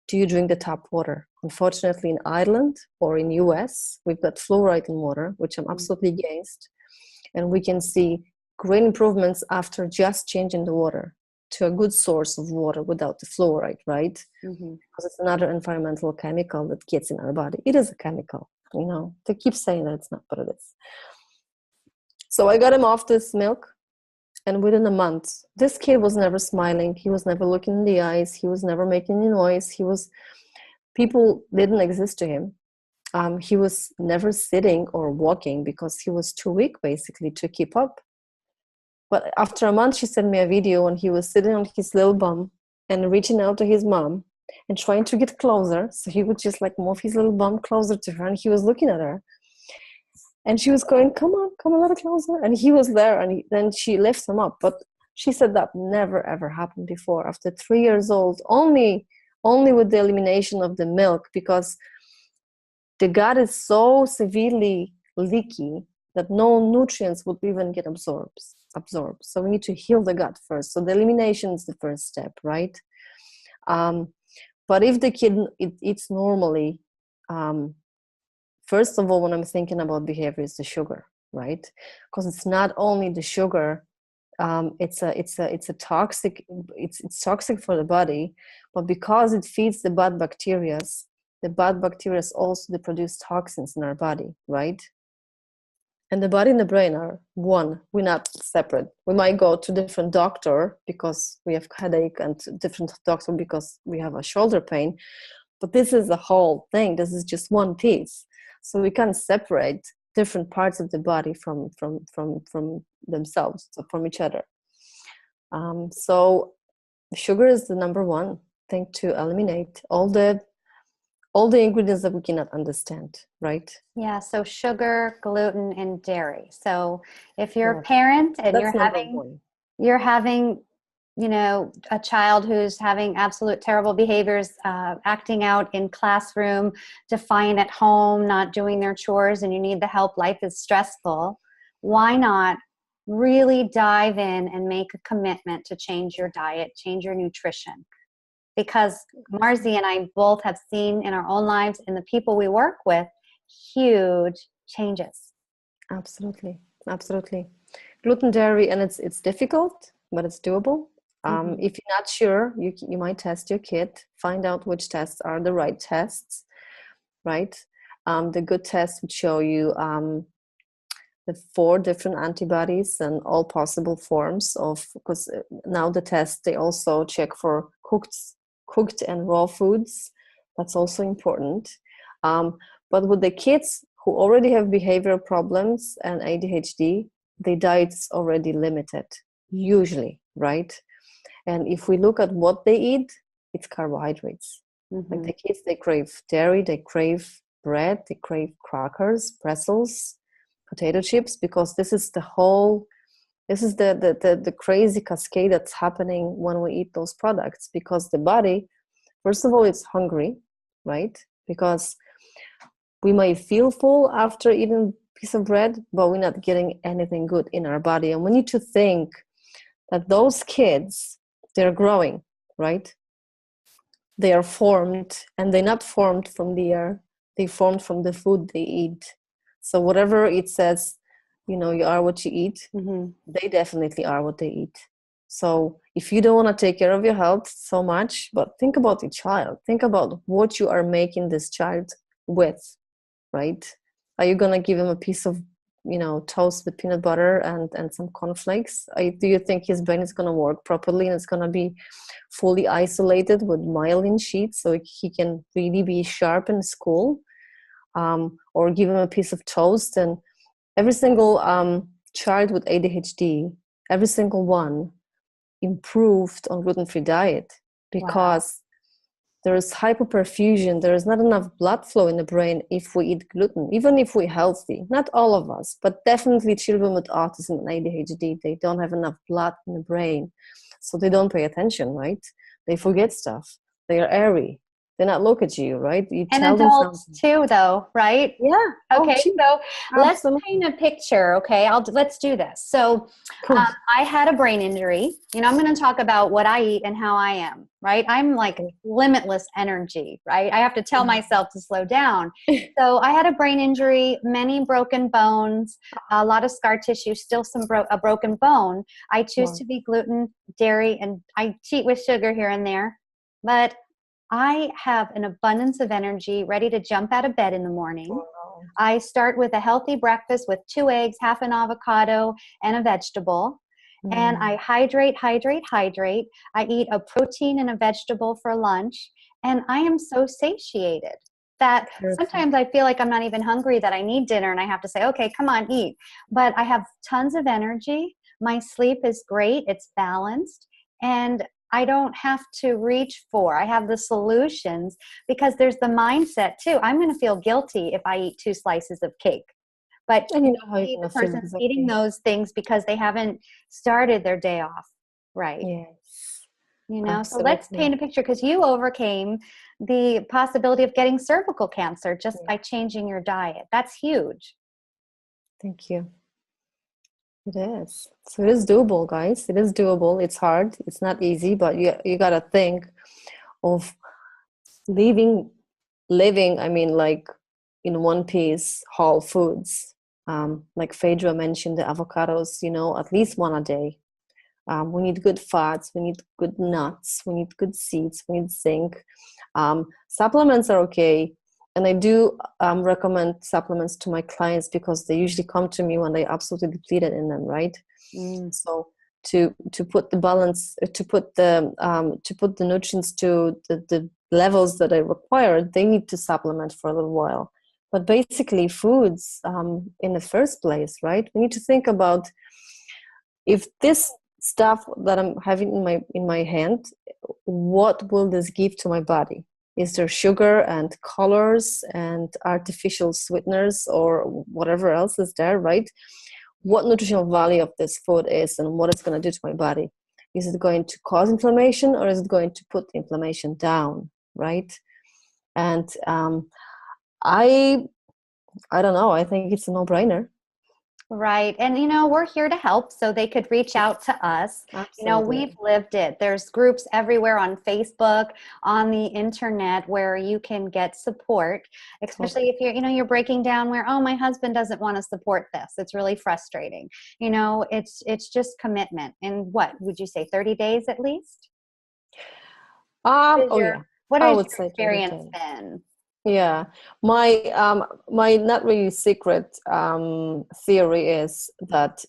do you drink the tap water? Unfortunately, in Ireland or in US, we've got fluoride in water, which I'm absolutely against. And we can see great improvements after just changing the water to a good source of water without the fluoride, right? Mm-hmm. Because it's another environmental chemical that gets in our body. It is a chemical, They keep saying that it's not, but it is. So I got him off this milk. And within a month, this kid was never smiling. He was never looking in the eyes. He was never making any noise. People didn't exist to him. He was never sitting or walking because he was too weak, basically, to keep up. But after a month, she sent me a video, and he was sitting on his little bum and reaching out to his mom and trying to get closer. So he would just like move his little bum closer to her, and he was looking at her. And she was going, come on, come a little closer. And he was there, and then she lifts him up. But she said that never, ever happened before. After 3 years old, only with the elimination of the milk, because the gut is so severely leaky that no nutrients would even get absorbed. So we need to heal the gut first. So the elimination is the first step, right? But if the kid eats normally, first of all, when I'm thinking about behavior, is the sugar, right? Because it's not only the sugar, it's a toxic. It's toxic for the body, but because it feeds the bad bacteria also they produce toxins in our body, right? And the body and the brain are one. We're not separate. We might go to different doctor because we have headache, and different doctor because we have a shoulder pain. But this is the whole thing. This is just one piece. So we can't separate different parts of the body from themselves, so from each other. So sugar is the number one thing to eliminate. All the ingredients that we cannot understand, right? Yeah, so sugar, gluten, and dairy. So if you're Yeah, a parent and that's number one. you're having, a child who's having absolute terrible behaviors, acting out in classroom, defiant at home, not doing their chores, and you need the help, life is stressful, why not really dive in and make a commitment to change your diet, change your nutrition? Because Marzi and I both have seen in our own lives and the people we work with huge changes. Absolutely. Gluten, dairy, and it's difficult, but it's doable. Mm-hmm. If you're not sure, you might test your kid, find out which tests are the right tests, right? The good tests would show you the 4 different antibodies and all possible forms of, because now the tests, they also check for cooked and raw foods. That's also important. But with the kids who already have behavioral problems and ADHD, their diet's already limited, usually, right? And if we look at what they eat, it's carbohydrates. Mm-hmm. Like the kids, they crave dairy, they crave bread, they crave crackers, pretzels, potato chips, because this is the crazy cascade that's happening when we eat those products. Because the body, first of all, it's hungry, right? Because we may feel full after eating a piece of bread, but we're not getting anything good in our body. And we need to think that those kids, they're growing, right? They are formed, and they're not formed from the air. They formed from the food they eat. So whatever it says, you are what you eat, Mm-hmm. they definitely are what they eat. So if you don't want to take care of your health so much, but think about your child, think about what you are making this child with, right? Are you gonna give him a piece of, toast with peanut butter and some cornflakes? Do you think his brain is gonna work properly and it's gonna be fully isolated with myelin sheets so he can really be sharp in school? Or give him a piece of toast? And every single child with ADHD, every single one improved on gluten-free diet, Wow. because there is hypoperfusion. There is not enough blood flow in the brain if we eat gluten, even if we're healthy. Not all of us, but definitely children with autism and ADHD, they don't have enough blood in the brain. So they don't pay attention, right? They forget stuff. They are airy. They not look at you, right? You And tell them adults something. too, though, right? Yeah. Oh, Okay, gee. so let's Absolutely. paint a picture. Okay, let's do this. So, Cool. I had a brain injury. I'm going to talk about what I eat and how I am. Right? I'm like limitless energy. Right? I have to tell myself to slow down. So I had a brain injury, many broken bones, a lot of scar tissue, still a broken bone. I choose Wow. to be gluten, dairy, and I cheat with sugar here and there, but I have an abundance of energy, ready to jump out of bed in the morning. Wow. I start with a healthy breakfast with 2 eggs, half an avocado, and a vegetable. And I Mm, hydrate, hydrate, hydrate. I eat a protein and a vegetable for lunch. And I am so satiated that perfect. sometimes I feel like I'm not even hungry, that I need dinner, and I have to say, okay, come on, eat. But I have tons of energy. My sleep is great, it's balanced. And I don't have to reach for. I have the solutions, because there's the mindset too. I'm going to feel guilty if I eat 2 slices of cake. But And you know how you're maybe the gonna feel person's eating exactly. those things because they haven't started their day off right. Yes, So let's absolutely. paint a picture, because you overcame the possibility of getting cervical cancer just Yeah, by changing your diet. That's huge. thank you. It is. So it is doable, guys. It is doable. It's hard. It's not easy, but you gotta think of living living. I mean, like in one piece, whole foods. Like Phaedra mentioned, the avocados. At least one a day. We need good fats. We need good nuts. We need good seeds. We need zinc. Supplements are okay. And I do recommend supplements to my clients, because they usually come to me when they're absolutely depleted in them, right? Mm. So to put the balance, to put the nutrients to the levels that I require, they need to supplement for a little while. But basically, foods in the first place, right? We need to think about, if this stuff that I'm having in my hand, what will this give to my body? Is there sugar and colors and artificial sweeteners or whatever else is there, right? What nutritional value of this food is, and what it's going to do to my body? Is it going to cause inflammation, or is it going to put the inflammation down, right? And I I don't know. I think it's a no-brainer. Right. And, we're here to help, so they could reach out to us. We've Absolutely. lived it. There's groups everywhere on Facebook, on the internet, where you can get support, especially Totally. if you're breaking down where, oh, my husband doesn't want to support this. It's really frustrating. It's just commitment. And what would you say, 30 days at least? What is Oh your, yeah, what I has would your say 30 experience days. been? Yeah, my not really secret theory is that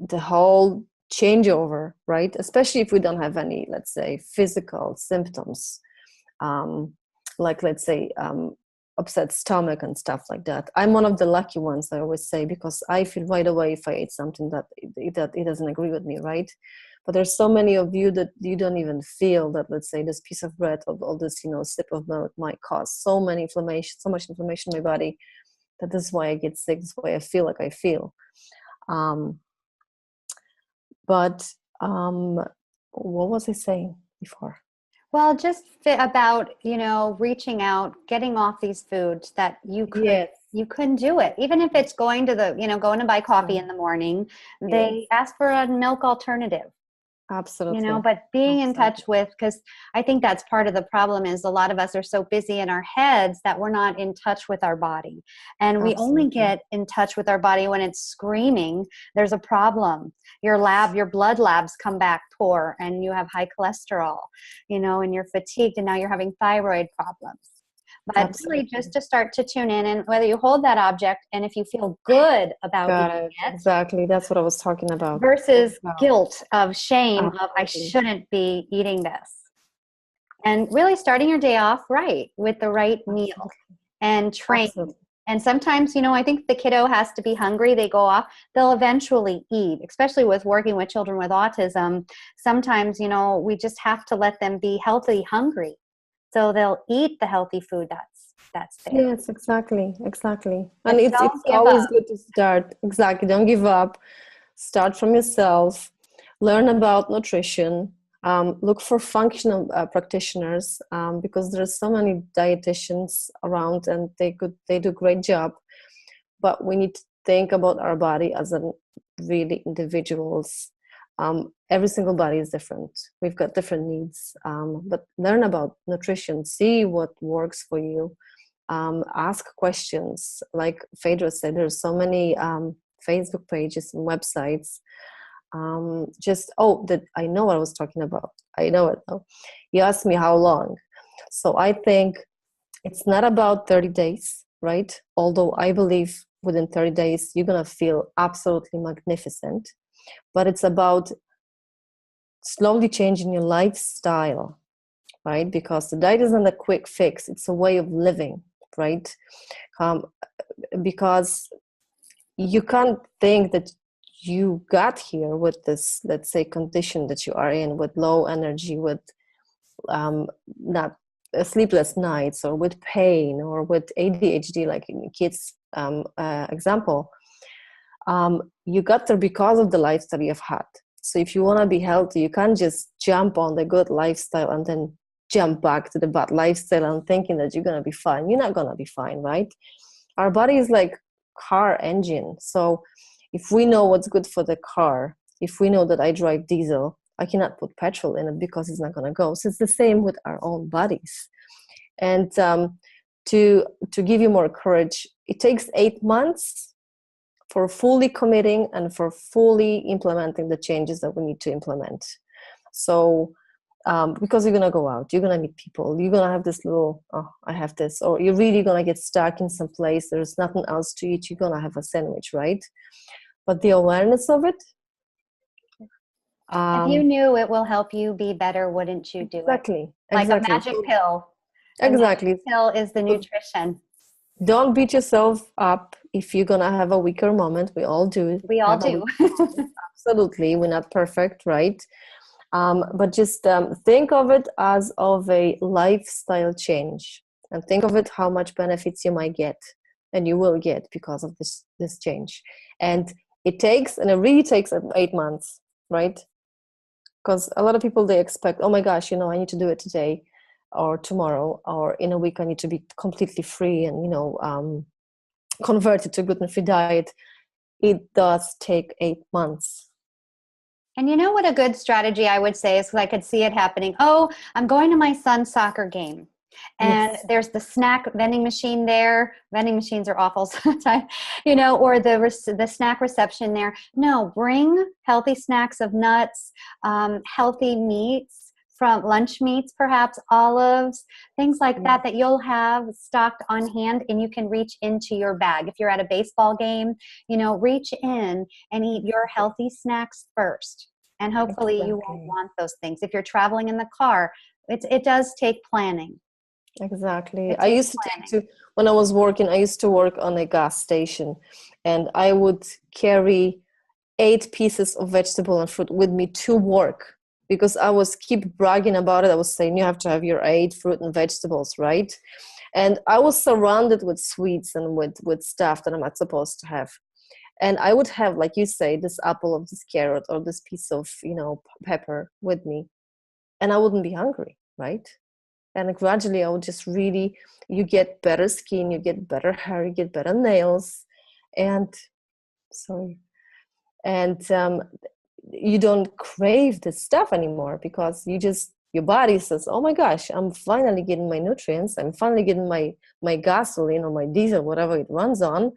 the whole changeover, right? Especially if we don't have any, let's say, physical symptoms, um, like let's say upset stomach and stuff like that. I'm one of the lucky ones, I always say, because I feel right away if I eat something that it doesn't agree with me, right? But there's so many of you that you don't even feel that, let's say, this piece of bread or this, sip of milk might cause so much inflammation in my body, that this is why I get sick. This is why I feel like I feel. Um, but what was I saying before? Well, just about, reaching out, getting off these foods that Yes. you couldn't do it. Even if it's going to going to buy coffee So, in the morning, yes, they ask for a milk alternative. Absolutely. But being in Absolutely. touch with, because I think that's part of the problem, is a lot of us are so busy in our heads that we're not in touch with our body. And we only Absolutely. get in touch with our body when it's screaming, there's a problem. Your blood labs come back poor, and you have high cholesterol, and you're fatigued, and now you're having thyroid problems. But really Absolutely. just to start to tune in, and whether you hold that object and if you feel good about Got eating it. it, Exactly. That's what I was talking about. versus Wow. guilt of shame of I Absolutely. shouldn't be eating this. And really starting your day off right with the right meal Absolutely. and train. Absolutely. And sometimes, I think the kiddo has to be hungry. They go off, they'll eventually eat, especially with working with children with autism. Sometimes, we just have to let them be healthy hungry. So they'll eat the healthy food that's there. Yes, exactly. Exactly. And But it's don't give always up. good to start. Exactly. Don't give up. Start from yourself. Learn about nutrition. Look for functional practitioners, because there's so many dietitians around, and they do a great job. But we need to think about our body as a really individuals. Every single body is different. We've got different needs. But learn about nutrition. See what works for you. Ask questions. Like Phaedra said, there's so many Facebook pages and websites. That I know what I was talking about. I know it now. You asked me how long. So I think it's not about 30 days, right? Although I believe within 30 days, you're going to feel absolutely magnificent. But it's about slowly changing your lifestyle, right? Because the diet isn't a quick fix. It's a way of living, right? Um, because you can't think that you got here with this, let's say, condition that you are in, with low energy, with not sleepless nights, or with pain, or with ADHD, like in kids example. You got there because of the lifestyle you've had. So if you want to be healthy, you can't just jump on the good lifestyle and then jump back to the bad lifestyle and thinking that you're going to be fine. You're not going to be fine, right? Our body is like car engine. So if we know what's good for the car, if we know that I drive diesel, I cannot put petrol in it because it's not going to go. So it's the same with our own bodies. And to give you more courage, it takes 8 months for fully committing and for fully implementing the changes that we need to implement. So because you're going to go out, you're going to meet people, you're going to have this little, oh, I have this, or you're really going to get stuck in some place, there's nothing else to eat, you're going to have a sandwich, right? But the awareness of it. If you knew it will help you be better, wouldn't you do it? Exactly. Like a Exactly. magic pill. The Exactly. magic pill is the nutrition. Don't beat yourself up if you're going to have a weaker moment. We all do. We all Have a do. weaker moment. Absolutely. We're not perfect, right? But just think of it as of a lifestyle change, and think of it how much benefits you might get, and you will get because of this change. And it really takes 8 months, right? Because a lot of people, they expect, oh my gosh, I need to do it today or tomorrow or in a week. I need to be completely free and converted to a gluten-free diet. It does take 8 months. And you know what a good strategy I would say is, because I could see it happening. Oh, I'm going to my son's soccer game. And Yes. there's the snack vending machine there. Vending machines are awful sometimes, or the snack reception there. No, bring healthy snacks of nuts, healthy meats, from lunch meats, perhaps olives, things like that you'll have stocked on hand, and you can reach into your bag. If you're at a baseball game, reach in and eat your healthy snacks first. And hopefully you won't Exactly. want those things. If you're traveling in the car, it does take planning. Exactly. It takes planning. When I was working, I used to work on a gas station, and I would carry 8 pieces of vegetable and fruit with me to work, because I was keep bragging about it. I was saying, you have to have your 8 fruit and vegetables, right? And I was surrounded with sweets and with stuff that I'm not supposed to have. And I would have, like you say, this apple or this carrot or this piece of, pepper with me, and I wouldn't be hungry, right? And gradually I would just really, you get better skin, you get better hair, you get better nails, and sorry, and you don't crave this stuff anymore, because your body says, oh my gosh, I'm finally getting my nutrients, I'm finally getting my gasoline or my diesel, whatever it runs on.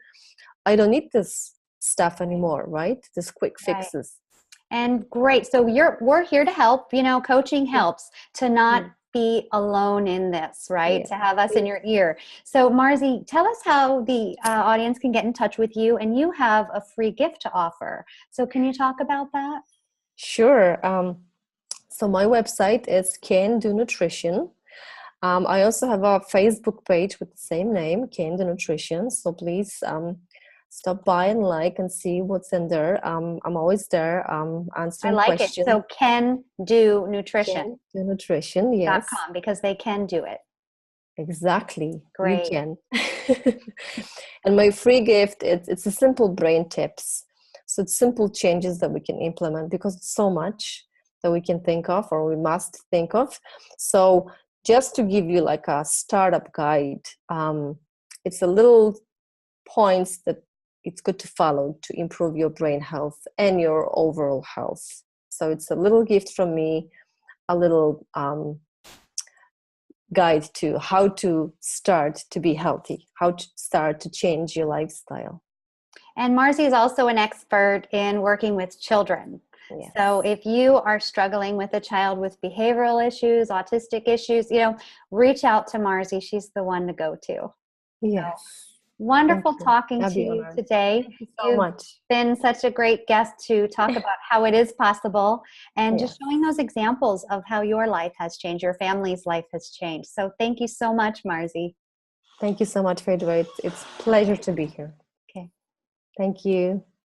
I don't need this stuff anymore, right? This quick Right. fixes. And great. So we're here to help. Coaching helps to not Mm. be alone in this, right? Yeah. To have us in your ear. So Marzi, tell us how the audience can get in touch with you, and you have a free gift to offer. So can you talk about that? Sure. So my website is Can Do Nutrition. I also have a Facebook page with the same name, Can Do Nutrition. So please stop by and like and see what's in there. I'm always there I answering like it. questions. So Can Do Nutrition.com, Can Do Nutrition, yes. because they can do it. Exactly. You Great. can. And my free gift, it's a simple brain tips. So it's simple changes that we can implement, because it's so much that we can think of, or we must think of. So just to give you like a startup guide, it's a little points that it's good to follow to improve your brain health and your overall health. So it's a little gift from me, a little guide to how to start to be healthy, how to start to change your lifestyle. And Marzi is also an expert in working with children. Yes. So if you are struggling with a child with behavioral issues, autistic issues, reach out to Marzi. She's the one to go to. Yes. So, wonderful talking I'll to be you honored. today. Thank you so You've much. been such a great guest to talk about how it is possible, and Yes. just showing those examples of how your life has changed, your family's life has changed. So thank you so much, Marzi. Thank you so much, Phaedra. It's a pleasure to be here. Okay. Thank you.